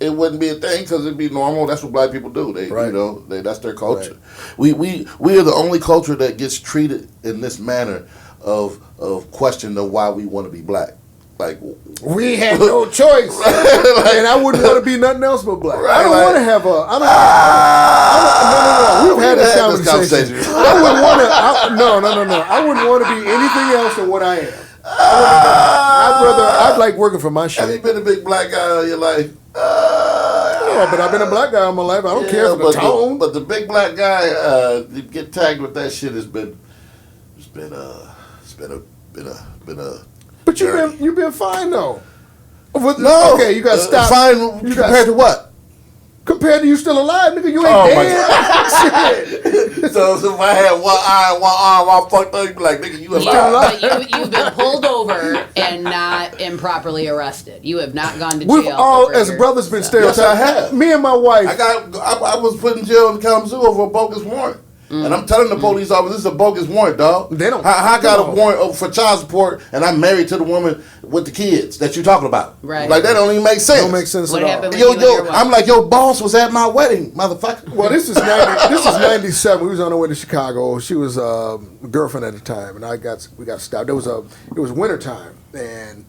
it wouldn't be a thing, because it'd be normal. That's what black people do. That's their culture. Right. We are the only culture that gets treated in this manner of question of why we want to be black. Like, we had no choice, and I wouldn't want to be nothing else but black. Right, I don't want to have a. No. We've had this conversation. I wouldn't want to. No. I wouldn't want to be anything else than what I am. I'd like working for my shit. Have you been a big black guy all your life? Yeah, but I've been a black guy all my life. I don't care for the tone. But the big black guy, to get tagged with that shit has been a. But you've been fine though. No. Okay, you got to stop. Fine compared to what? Compared to you still alive, nigga, you ain't dead. Shit. So if I had one eye and one arm all fucked up, you'd be like, nigga, you alive. But you've been pulled over and not improperly arrested. You have not gone to jail. We've all, as brothers, been stereotyped. Yes, I have. Me and my wife. I was put in jail in Kalamazoo over a bogus warrant. And I'm telling the police officer, this is a bogus warrant, dog. They don't. I got a warrant for child support, and I'm married to the woman with the kids that you talking about. Right. Like, that don't even make sense. Don't make sense What at happened all. when you and your wife? I'm like, your boss was at my wedding, motherfucker. Well, this is 97. We was on our way to Chicago. She was a girlfriend at the time, and we got stopped. It was winter time, and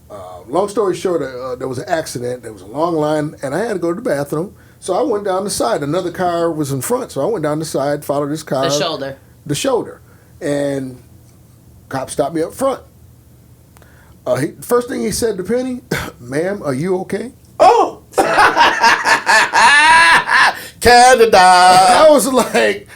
long story short, there was an accident. There was a long line, and I had to go to the bathroom. So I went down the side. Another car was in front, so I went down the side, followed this car. The shoulder. And cop stopped me up front. First thing he said to Penny, ma'am, are you okay? Oh! Canada! I was like,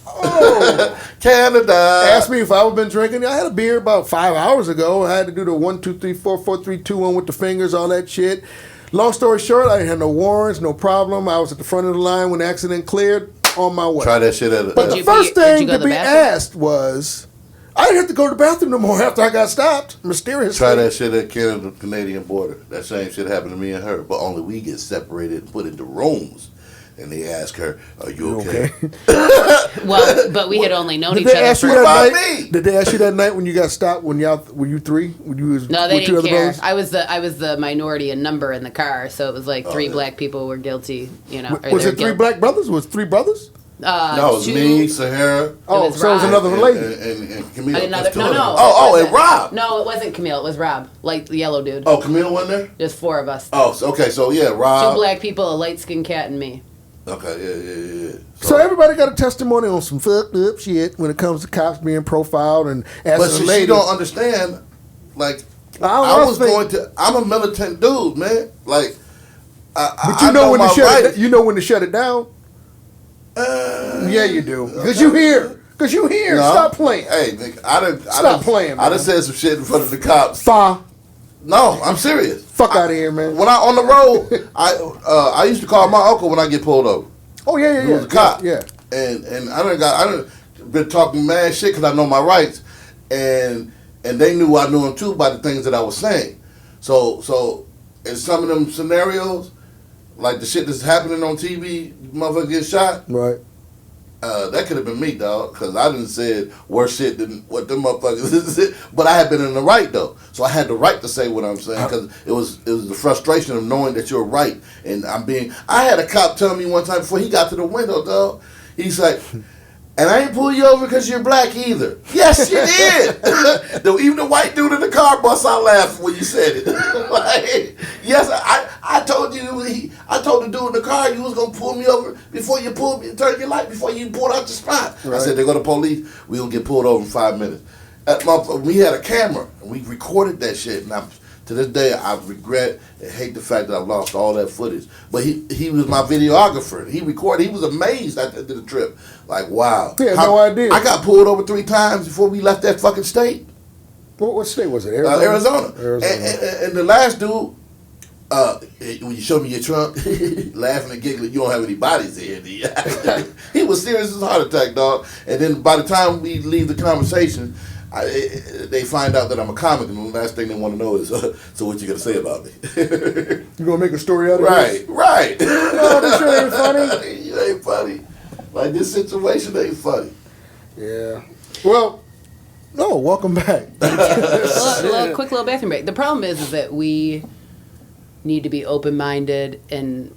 oh. Canada! Asked me if I had been drinking. I had a beer about 5 hours ago. I had to do the 1, 2, 3, 4, 4, 3, 2, 1 with the fingers, all that shit. Long story short, I didn't have no warrants, no problem. I was at the front of the line when the accident cleared, on my way. Try that shit at But the first thing to be asked was, I didn't have to go to the bathroom no more after I got stopped. Mysteriously. Try that shit at Canadian border. That same shit happened to me and her, but only we get separated and put into rooms. And they ask her, are you okay? Well, but we had only known each other for... Did they ask you that night when you got stopped, were you three? No, they didn't care. I was the minority in number in the car, so it was like three black people were guilty, Was it three black brothers? Was it three brothers? No, it was me, Sahara. Oh, so it was another lady. And Camille. No. And Rob. No, it wasn't Camille. It was Rob, like the yellow dude. Oh, Camille wasn't there? There's four of us. Oh, okay. So, yeah, Rob. 2 black people, a light-skinned cat, and me. Okay, yeah. So everybody got a testimony on some fucked up shit when it comes to cops being profiled and asking But she don't understand, like, I'm a militant dude, man. Like, but you know when to shut it down? Yeah, you do. Because you here. No. Stop playing. Hey, nigga, Stop playing, man. I done said some shit in front of the cops. No, I'm serious. Fuck out of here, man. When I on the road, I used to call my uncle when I get pulled over. Oh yeah. He was a cop. Yeah. And I done been talking mad shit because I know my rights, and they knew I knew them too by the things that I was saying. So in some of them scenarios, like the shit that's happening on TV, motherfucker get shot. Right. That could have been me, dog, because I didn't said worse shit than what them motherfuckers did. But I had been in the right, though. So I had the right to say what I'm saying, because it was the frustration of knowing that you're right. And I had a cop tell me one time before he got to the window, dog, he's like, And I ain't pull you over because you're black either. Yes, you did. Even the white dude in the car bust out laughing when you said it. Like, yes, I told you. I told the dude in the car you was gonna pull me over before you pulled me, turn your light before you pulled out the spot. Right. I said they go to police. We gonna get pulled over in 5 minutes. We had a camera and we recorded that shit. And to this day, I regret and hate the fact that I lost all that footage. But he was my videographer. He recorded. He was amazed at the trip. Like, wow. He had no idea. I got pulled over 3 times before we left that fucking state. What state was it? Arizona. And the last dude, when you showed me your trunk, laughing and giggling, you don't have any bodies in here. He was serious as a heart attack, dog. And then by the time we leave the conversation, they find out that I'm a comic, and the last thing they want to know is, so what you gonna say about me? You gonna make a story out of this? Right. No, this shit ain't funny. You ain't funny. Like, this situation ain't funny. Yeah. Well, no, welcome back. Quick little bathroom break. The problem is that we need to be open-minded and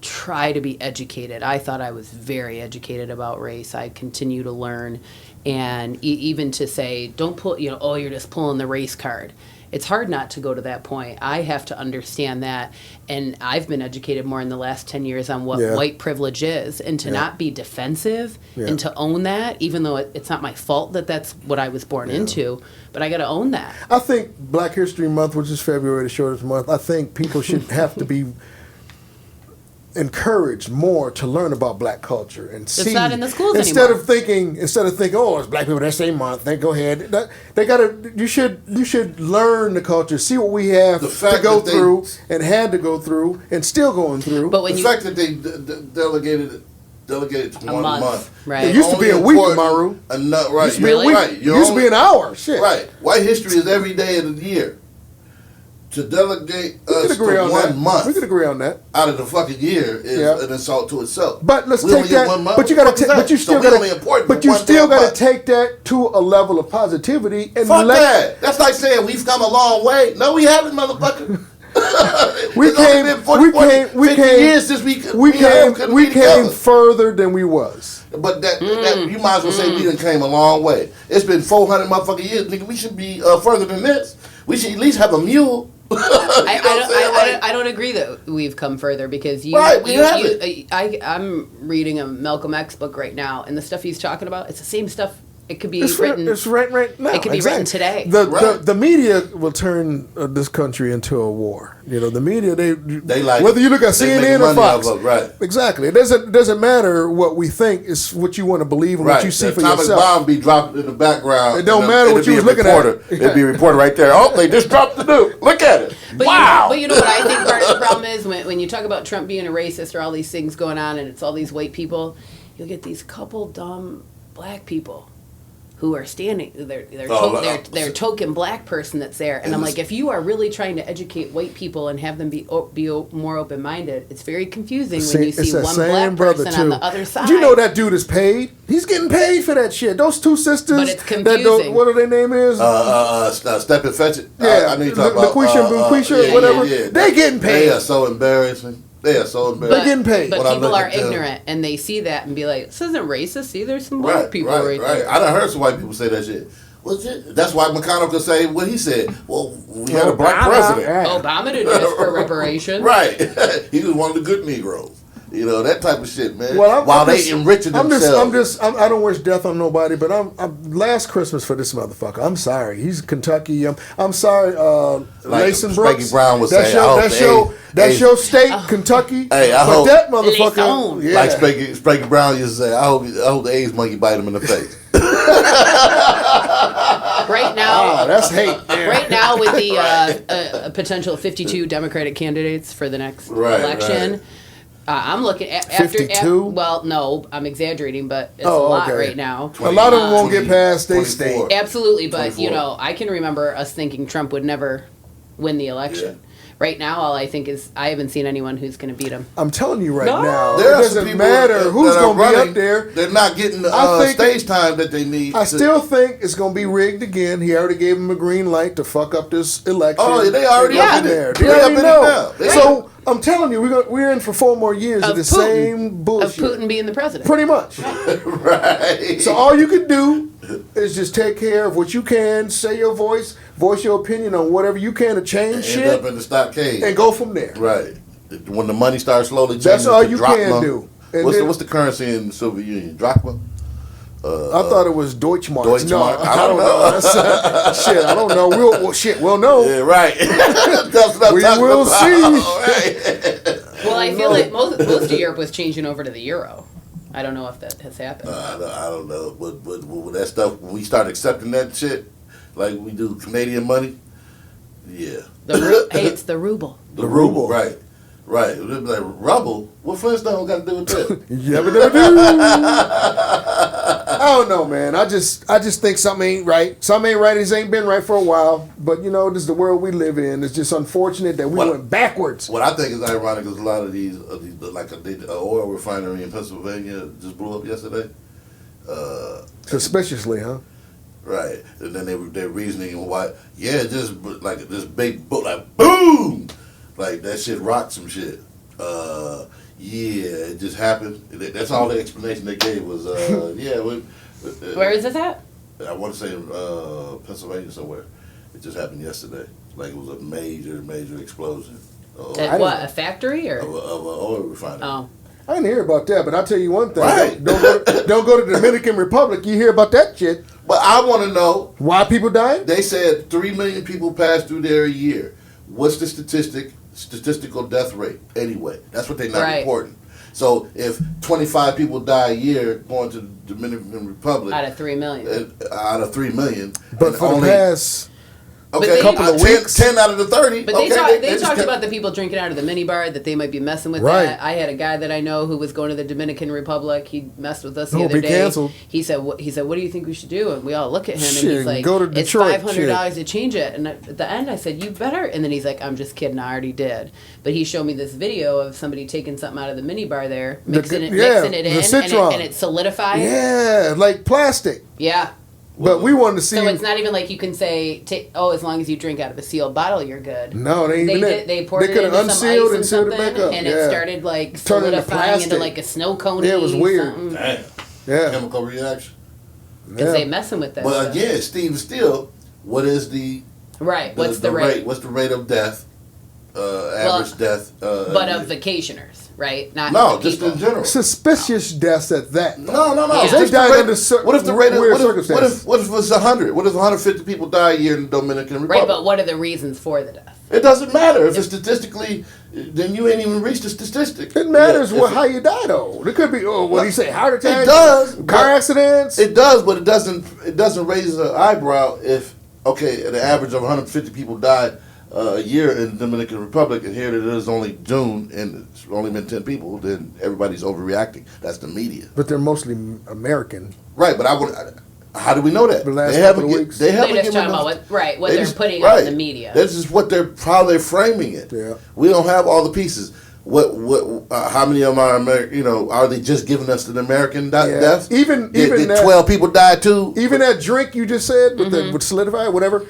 try to be educated. I thought I was very educated about race. I continue to learn. And even to say, don't pull, you're just pulling the race card. It's hard not to go to that point. I have to understand that. And I've been educated more in the last 10 years on what white privilege is. And to not be defensive and to own that, even though it's not my fault that that's what I was born into, but I got to own that. I think Black History Month, which is February, the shortest month, I think people should have to be encouraged more to learn about black culture and see. It's not in the schools instead anymore. Instead of thinking, oh, it's black people that same month. They go ahead. They gotta. You should learn the culture, see what we have to go through and had to go through and still going through. But the fact that they delegated to 1 month. Right. It used to be a week, Maru. Right. Used to be a week. It used to be an hour. Shit. Right. White history is every day of the year. To delegate us to 1 month, we could agree on that. Out of the fucking year is an insult to itself. But let's take that. But you got to. But you still got to. But you still got to take that to a level of positivity and fuck that. That's like saying we've come a long way. No, we haven't, motherfucker. we came years since we came further than we was. But that you might as well say we done came a long way. It's been 400 motherfucking years, nigga. We should be further than this. We should at least have a mule. I don't agree that we've come further because I'm reading a Malcolm X book right now, and the stuff he's talking about, it's the same stuff. It could be written. It's right now. It could be written today. The media will turn this country into a war. The media they like whether you look at CNN or Fox. Right. Exactly. It doesn't matter what we think. It's what you want to believe and what you see for yourself. Atomic bomb be dropped in the background. It don't matter what you was looking at. It'd be a reporter right there. Oh, they just dropped the nuke. Look at it. Wow. But you know what I think part of the problem is when you talk about Trump being a racist or all these things going on and it's all these white people, you'll get these couple dumb black people who are standing, they're token black person that's there, and I'm like, if you are really trying to educate white people and have them be more open minded, it's very confusing when you see one black person on the other side. But you know that dude is paid. He's getting paid for that shit. Those two sisters. But it's confusing. What are their name is? Step and Fetch It. Yeah, I know you talking about LaQuisha, whatever. Yeah. They getting paid. They are so embarrassing. They're getting paid. But people are ignorant, and they see that and be like, this isn't racist. See, there's some black people right there. I done heard some white people say that shit. That's why McConnell could say what he said. Well, we had a black president. Obama didn't ask for reparations. Right. He was one of the good Negroes. That type of shit, man. Well, while they enriching themselves. I don't wish death on nobody, but I'm last Christmas for this motherfucker. I'm sorry. He's Kentucky. I'm sorry. Mason Brooks. Spanky Brown was that's saying. That's your state, Kentucky. Hey, I hope that motherfucker. Like Spanky Brown used to say, I hope the AIDS monkey bite him in the face. Right now, that's hate. Man. Right now, with the potential 52 Democratic candidates for the next election. Right. I'm looking at after 52. Well, no, I'm exaggerating, but it's a lot right now. 20, a lot of them won't get past state state. Absolutely, but 24. I can remember us thinking Trump would never win the election. Yeah. Right now, all I think is I haven't seen anyone who's going to beat him. I'm telling you now, it doesn't matter who's going to be up there. They're not getting the stage time that they need. I still think it's going to be rigged again. He already gave him a green light to fuck up this election. Oh, they already up in there. They already know. So I'm telling you, we're in for 4 more years of the same bullshit. Of Putin being the president. Pretty much. Right. So all you can do is just take care of what you can, say your voice your opinion on whatever you can to change shit. End up in the stockade. And go from there. Right. When the money starts slowly changing, that's all you drachma. can do. What's the currency in the Soviet Union? Drachma? I thought it was Deutschmark. Deutschmark? No, I don't know. Shit, I don't know. We'll know. Yeah, right. That's what I'm we talking will about. see. Right. Well, I feel like most of Europe was changing over to the euro. I don't know if that has happened. I don't know. But when that stuff, when we start accepting that shit, like we do Canadian money, yeah. Hey, it's the ruble. The ruble, right. Right. It'd be like, rubble? What Flintstone got to do with that? Never do. I don't know, man. I just think something ain't right. Something ain't right. It ain't been right for a while. But, you know, this is the world we live in. It's just unfortunate that we went backwards. What I think is ironic is a lot of these like the oil refinery in Pennsylvania just blew up yesterday. Suspiciously, huh? Right. And then they're reasoning why, just like this big boat, like, boom! Like, that shit rocked some shit. It just happened. That's all the explanation they gave was, Where is this at? I want to say Pennsylvania somewhere. It just happened yesterday. Like, it was a major explosion. At what, a factory? Or? Of an oil refinery. Oh. I didn't hear about that, but I'll tell you one thing. Right. Don't go to the Dominican Republic. You hear about that shit. But I want to know. Why people dying? They said 3 million people pass through there a year. What's the statistical death rate anyway? That's what they're not reporting. So if 25 people die a year going to the Dominican Republic. Out of 3 million. But for the past... Okay, couple of weeks. 10 out of the 30. But they talked about the people drinking out of the minibar, that they might be messing with that. I had a guy that I know who was going to the Dominican Republic. He messed with us the other day. Canceled. He said, what do you think we should do? And we all look at him, Shit, and he's like, go to Detroit, it's $500 to change it. And at the end, I said, you better. And then he's like, I'm just kidding, I already did. But he showed me this video of somebody taking something out of the minibar there, mixing it in, and it solidifies. Yeah, like plastic. Yeah. But we wanted to see. So it's not even like you can say, as long as you drink out of a sealed bottle, you're good. No, they ain't even that. They poured it into some ice and something, and it started like solidifying into like a snow cone. Yeah, it was weird. Damn. Yeah. Chemical reaction. Because they messing with that. But again, Steve Steele, what is the what's the rate? What's the rate of death? Average death. But of vacationers, right? Not just in general. Suspicious deaths at that. No. Yeah. They died under what if the rate of weird circumstances? What if it's 100? What if 150 people die a year in the Dominican Republic? Right, but what are the reasons for the death? It doesn't matter if it's statistically. Then you ain't even reached the statistic. It matters how you die, though. It could be what do you say, heart attack? It does. Car accidents. It does, but it doesn't. It doesn't raise an eyebrow if the average of 150 people died a year in the Dominican Republic, and here it is only June, and it's only been 10 people, then everybody's overreacting. That's the media. But they're mostly American. Right, but how do we know that? The last couple of weeks. They haven't They're just given talking us, about what they're putting out in the media. This is how they're framing it. Yeah. We don't have all the pieces. How many of them are American? Are they just giving us an American death? Even did that, 12 people die too? Even that drink you just said with Solidify, whatever.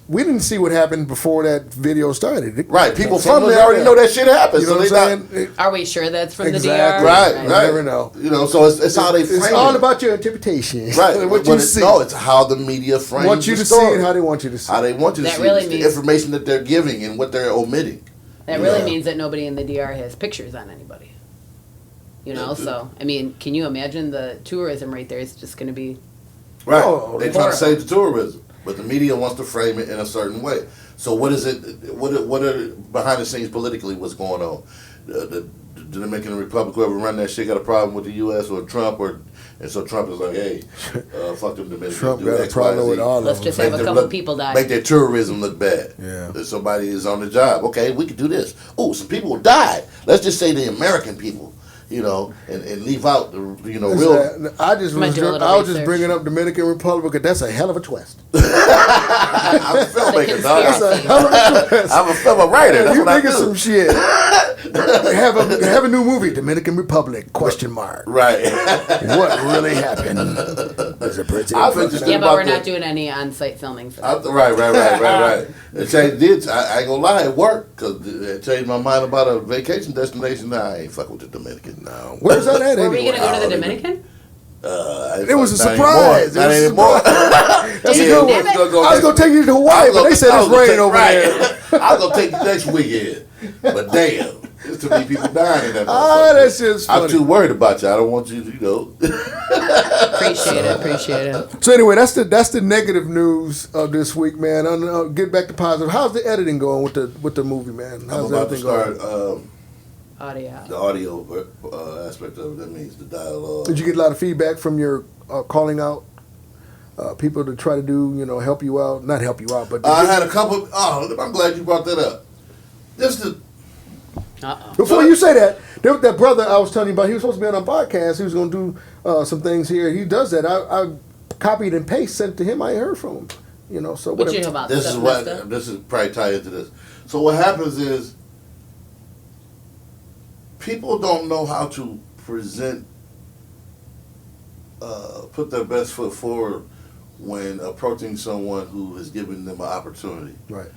We didn't see what happened before that video started. Right, people from there already know that shit happened. You know what I'm saying? Are we sure that's from the DR? Right. You never know. So it's how they frame it. It's all about your interpretation. Right. What you see. No, it's how the media frames want you the to story. see it how they want you to see it. How they want you to That see really it. means, the information that they're giving and what they're omitting. That really means that nobody in the DR has pictures on anybody. So, I mean, can you imagine the tourism rate there is just going to be... Right. Oh, they're trying to save the tourism. But the media wants to frame it in a certain way. So what is it? What are behind the scenes politically? What's going on? The Dominican Republic, whoever run that shit, got a problem with the U.S. or Trump, and so Trump is like, hey, fuck them Dominicans. Trump got a problem with all of them. Let's just have a couple people die. Make their tourism look bad. Yeah. If somebody is on the job, okay, we could do this. Oh, some people died. Let's just say the American people. And leave out the real. I was just bringing up Dominican Republic because that's a hell of a twist. I'm a filmmaker, dog. That's a hell of a twist. I'm a film writer. That's you what I thinking do. some shit. have a new movie, Dominican Republic, ? Right. What really happened? Was the president? Yeah, but we're not doing any on-site filming for that. Right. It changed. I ain't gonna lie, it worked because it changed my mind about a vacation destination. Nah, I ain't fuck with the Dominican. No. Where's that at? Were we anyway? gonna go to the Dominican? It was a surprise. Not anymore. That's a good one. I was gonna take you to Hawaii, but they said it's raining over there. I was gonna take you next weekend, but damn, there's too many people dying in that. Oh, that shit's funny. I'm too worried about you. I don't want you to, Appreciate it. So anyway, that's the negative news of this week, man. Get back to positive. How's the editing going with the movie, man? How's I'm about to everything start going? Audio. The audio aspect of it. That means the dialogue. Did you get a lot of feedback from your calling out people to try to do, help you out? Not help you out, but I had a couple. Oh, I'm glad you brought that up. Before you say that, that brother I was telling you about, he was supposed to be on a podcast. He was going to do some things here. He does that. I copied and paste, sent it to him. I ain't heard from him. So what you know about this? This is probably tied into this. So what happens is people don't know how to present, put their best foot forward when approaching someone who has given them an opportunity. Right.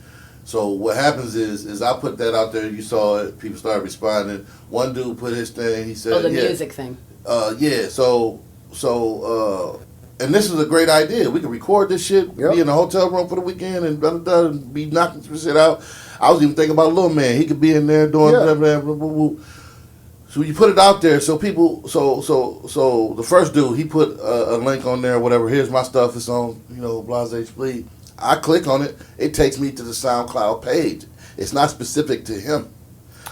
So what happens is I put that out there. You saw it. People started responding. One dude put his thing. He said, the music thing. Yeah. So and this is a great idea. We can record this shit, be in a hotel room for the weekend, and be knocking some shit out. I was even thinking about Lil Man. He could be in there doing blah. So you put it out there, so people, so the first dude, he put a link on there, whatever. Here's my stuff. It's on, Blase Spleed. I click on it. It takes me to the SoundCloud page. It's not specific to him.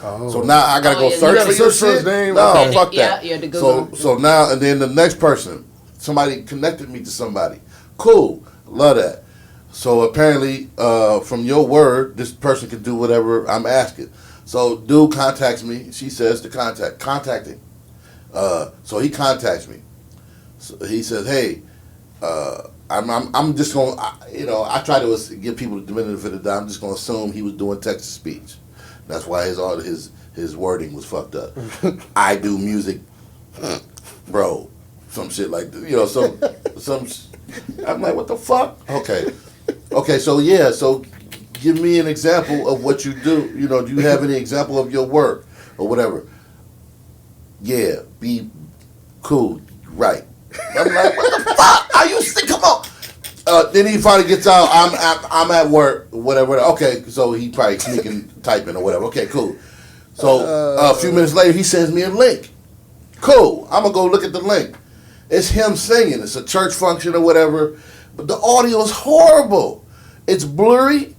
Oh. So now I gotta go search for your shit. No, fuck that. You had to Google. So now and then the next person, somebody connected me to somebody. Cool, love that. So apparently, from your word, this person can do whatever I'm asking. So dude contacts me. She says to contact him. So he contacts me. So he says, "Hey, I'm just gonna, I try to give people the benefit of the doubt. I'm just gonna assume he was doing text to speech. That's why his wording was fucked up. I do music, bro, some shit like that. Some. I'm like, what the fuck? Okay. So yeah. So give me an example of what you do. Do you have any example of your work or whatever? Yeah. Be cool. Right. I'm like, what the fuck? Are you sick? Come on. Then he finally gets out. I'm at work, whatever. Okay, so he probably sneaking typing or whatever. Okay, cool. So a few minutes later, he sends me a link. Cool. I'm gonna go look at the link. It's him singing. It's a church function or whatever, but the audio is horrible. It's blurry.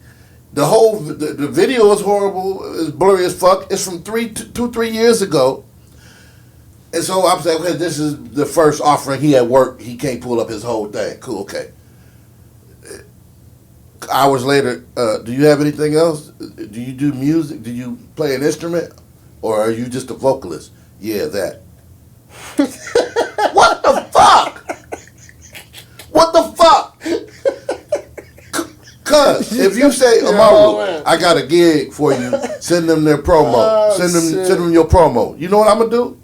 The video is horrible. It's blurry as fuck. It's from 3 years ago. And so I'm saying, okay, this is the first offering. He at work. He can't pull up his whole thing. Cool, okay. Hours later, do you have anything else? Do you do music? Do you play an instrument? Or are you just a vocalist? Yeah, that. What the fuck? What the fuck? Cuz, if you say, Amaru, I got a gig for you, send them their promo. Send them your promo. You know what I'm going to do?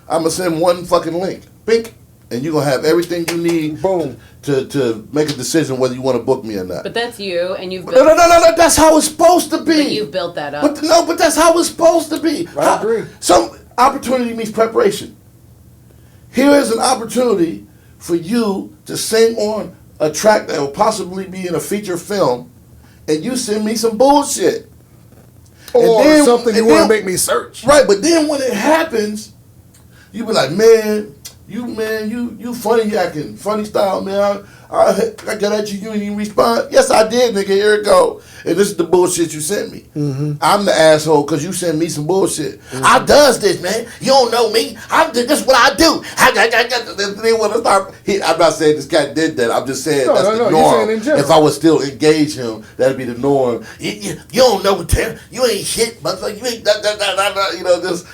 I'm going to send one fucking link. Bink. And you're going to have everything you need to make a decision whether you want to book me or not. But that's you, and you've built... No. That's how it's supposed to be. But you've built that up. But that's how it's supposed to be. I agree. Some opportunity means preparation. Here is an opportunity for you to sing on a track that will possibly be in a feature film, and you send me some bullshit. Or something you want to make me search. Right, but then when it happens, you be like, man, you funny, you acting funny style, man. I got at you, you didn't even respond. Yes, I did, nigga. Here it go. And this is the bullshit you sent me. Mm-hmm. I'm the asshole because you sent me some bullshit. Mm-hmm. I does this, man. You don't know me. This is what I do. They want to start. I'm not saying this guy did that. I'm just saying that's the norm. If I would still engage him, that'd be the norm. You don't know, Tim. You ain't shit, motherfucker. You ain't just.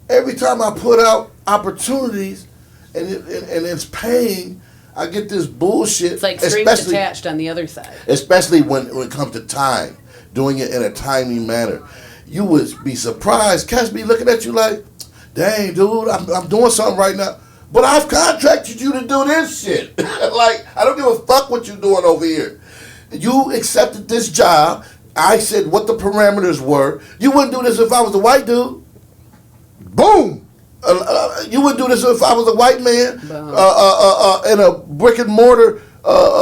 Every time I put out opportunities and it's paying, I get this bullshit. It's like strings attached on the other side. Especially when it comes to time, doing it in a timely manner. you would be surprised. Catch me looking at you like, dang, dude, I'm doing something right now. But I've contracted you to do this shit. Like, I don't give a fuck what you're doing over here. You accepted this job. I said what the parameters were. You wouldn't do this if I was a white dude. Boom. You wouldn't do this if I was a white man in a brick and mortar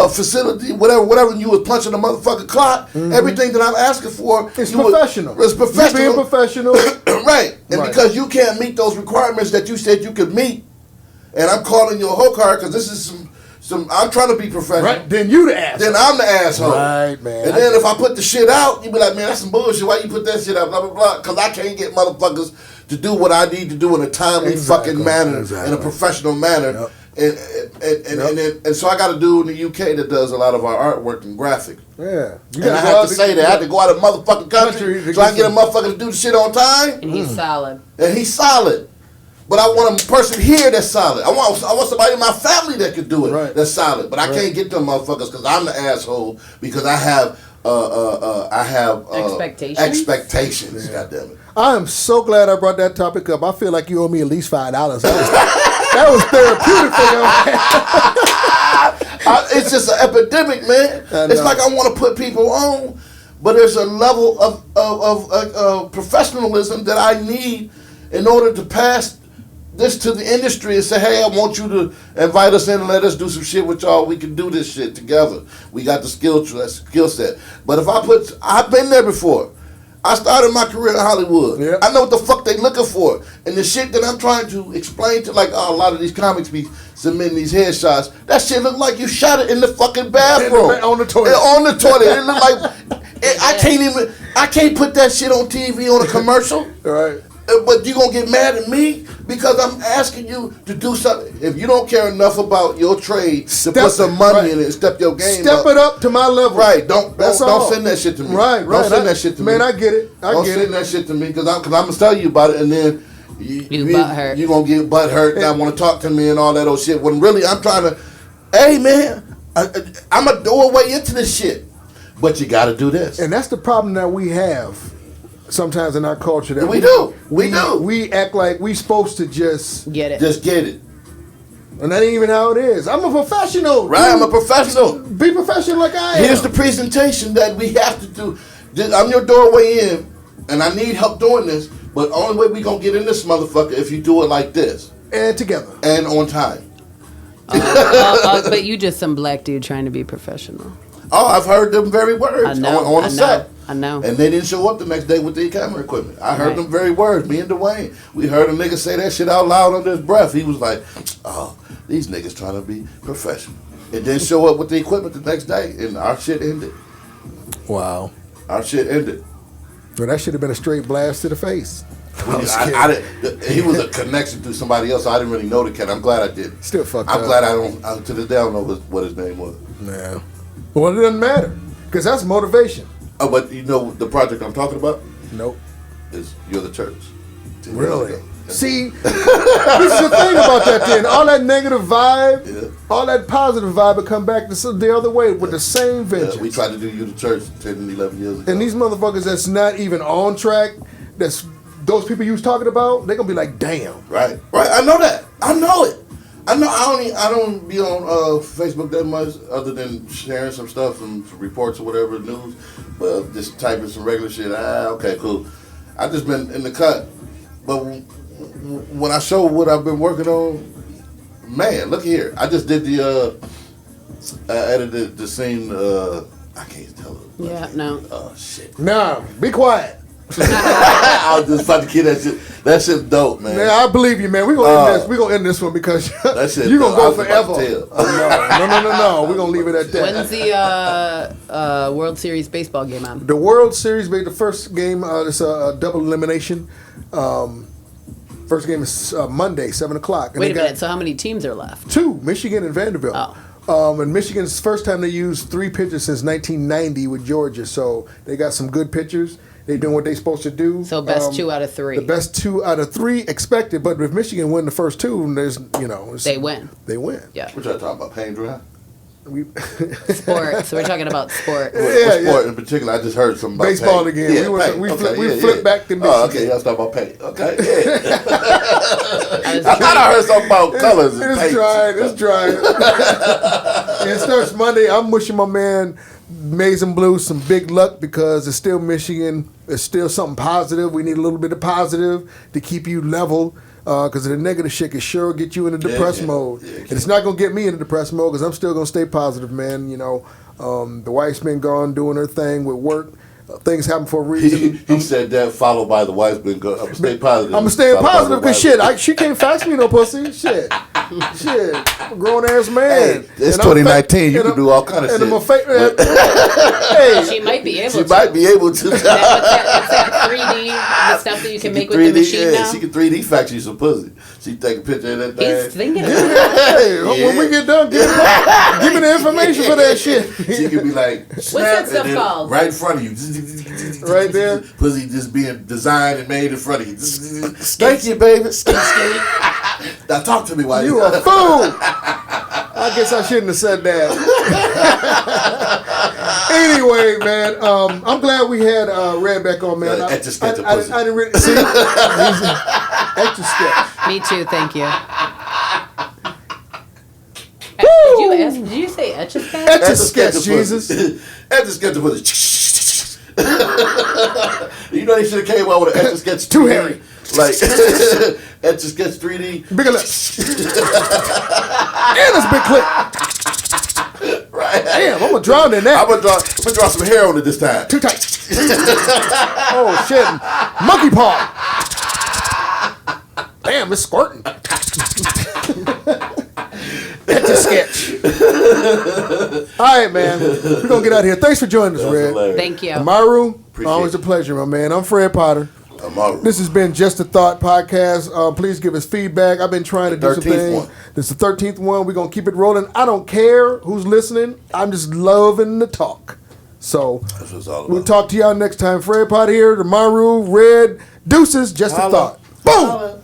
facility, whatever. And you was punching a motherfucking clock. Everything that I'm asking for, it's professional. It's professional. You're being professional, right? And because you can't meet those requirements that you said you could meet, and I'm calling you a hoe card because this is some. I'm trying to be professional. Right? Then you the asshole. Then I'm the asshole. Right, man. And then if I put the shit out, you be like, man, that's some bullshit. Why you put that shit out? Blah blah blah. Because I can't get motherfuckers to do what I need to do in a timely fucking manner, in a professional manner. Yep. And so I got a dude in the UK that does a lot of our artwork and graphics. Yeah. And I had to say that. I had to go out of the motherfucking country so I can get a motherfucker to do the shit on time. And he's solid. And he's solid. But I want a person here that's solid. I want somebody in my family that could do it that's solid. But I can't get them motherfuckers because I'm the asshole because I have expectations. Yeah. God damn it. I am so glad I brought that topic up. I feel like you owe me at least $5. That was therapeutic for you. It's just an epidemic, man. It's like I want to put people on, but there's a level of professionalism that I need in order to pass this to the industry and say, hey, I want you to invite us in and let us do some shit with y'all. We can do this shit together. We got the skill set. But if I've been there before. I started my career in Hollywood. Yeah. I know what the fuck they looking for. And the shit that I'm trying to explain to, like, a lot of these comics be submitting these headshots. That shit look like you shot it in the fucking bathroom. On the toilet. On the toilet. It look like, I can't put that shit on TV on a commercial. Right. But you gonna get mad at me because I'm asking you to do something. If you don't care enough about your trade to put some money in it and step your game up. Step it up to my level. Right. Don't send that shit to me. Right. Don't send that shit to me. Man, I get it. Don't send that shit to me because I'm gonna tell you about it and then you gonna get butt hurt and I want to talk to me and all that old shit. When really I'm trying to, hey man, I'm a doorway into this shit, but you got to do this. And that's the problem that we have. Sometimes in our culture that we act like we supposed to just get it. Just get it. And that ain't even how it is. I'm a professional. Right, I'm a professional. Be professional like I am. Here's the presentation that we have to do. I'm your doorway in, and I need help doing this, but the only way we gonna get in this motherfucker if you do it like this. And together. And on time. But you just some black dude trying to be professional. Oh, I've heard them very words on the set. I know. And they didn't show up the next day with the camera equipment. I heard them very words. Me and Dwayne, we heard a nigga say that shit out loud under his breath. He was like, oh, these niggas trying to be professional. It didn't show up with the equipment the next day, and our shit ended. Wow. Our shit ended. Well, that should have been a straight blast to the face. He was a connection to somebody else. So I didn't really know the cat. I'm glad I did. Still fucked up. I'm glad I don't. To this day, I don't know what his name was. Yeah. Well, it doesn't matter because that's motivation. Oh, but you know the project I'm talking about? Nope. Is You're the Church. Really? See, this is the thing about that then. All that negative vibe, all that positive vibe would come back the other way with the same vengeance. We tried to do You the Church 10 and 11 years ago. And these motherfuckers that's not even on track, that's those people you was talking about, they're going to be like, damn. Right. I know that. I know it. I don't be on Facebook that much other than sharing some stuff, some reports or whatever, news. But just typing some regular shit. Okay, cool. I just been in the cut. But when I show what I've been working on, man, look here. I just did I edited the scene. I can't tell it. Yeah, no. Oh, shit. Nah, be quiet. I was just about to get that shit. That shit's dope, man. Man, I believe you, man. We're gonna end this. We're gonna end this one because you're gonna go forever. No. We're gonna leave it at that. When's the World Series baseball game on? The World Series, the first game, it's a double elimination. First game is Monday, 7:00. Wait a minute. So how many teams are left? 2, Michigan and Vanderbilt. Oh. And Michigan's first time they used 3 pitchers since 1990 with Georgia, so they got some good pitchers. They're doing what they're supposed to do. So best 2 out of 3. The best 2 out of 3 expected, but if Michigan win the first 2, there's they win. They win. Yeah. What y'all talking about? Payne Drive? Sports. We're talking about sports. What sport in particular? I just heard something about baseball paint. again. Yeah, We flipped back to Michigan. Oh, okay, y'all talking about paint. Okay, yeah. I thought I heard something about colors. It's drying. It starts Monday. I'm wishing my man Maize and Blue some big luck because it's still Michigan. It's still something positive. We need a little bit of positive to keep you level. Because the negative shit can sure get you in a depressed mode. And it's not going to get me in a depressed mode because I'm still going to stay positive, man. You know, the wife's been gone doing her thing with work. Things happen for a reason. He said that followed by the wife's been good. I'm going to stay positive. I'm going to stay positive because she can't fax me no pussy. Shit. I'm a grown-ass man. Hey, it's 2019. You can do all kind of shit. Hey. She might be able to. That 3D, the stuff that you can make with the machine now. She can 3D fax you some pussy. She take a picture of that thing. He's thinking about it. When we get done, give me the information for that shit. She can be like, what's that stuff called? Right in front of you. Right there. Pussy just being designed and made in front of you. Thank you, baby. Now talk to me while you a fool. I guess I shouldn't have said that. Anyway, man, I'm glad we had Red back on, man. I didn't really see. Etch a sketch. Me too, thank you. Did you say etch a sketch? Etch a sketch, Jesus. Etch a sketch was you know they should have came out with an etch a sketch 3D. Too hairy. Like etch a sketch 3D. Bigger lips. And it's big clip. Right. Damn, I'm gonna drown in that. I'm gonna draw some hair on it this time. Too tight. Oh shit. Monkey paw. Damn, it's squirting. That's a sketch. All right, man. We're going to get out of here. Thanks for joining us, Red. Hilarious. Thank you. Amaru, always a pleasure, my man. I'm Fred Potter. Amaru. This has been Just a Thought podcast. Please give us feedback. I've been trying to do some things. This is the 13th one. We're going to keep it rolling. I don't care who's listening. I'm just loving the talk. So that's what it's all about. We'll talk to y'all next time. Fred Potter here, Amaru, Red, deuces, Just a Thought. Boom!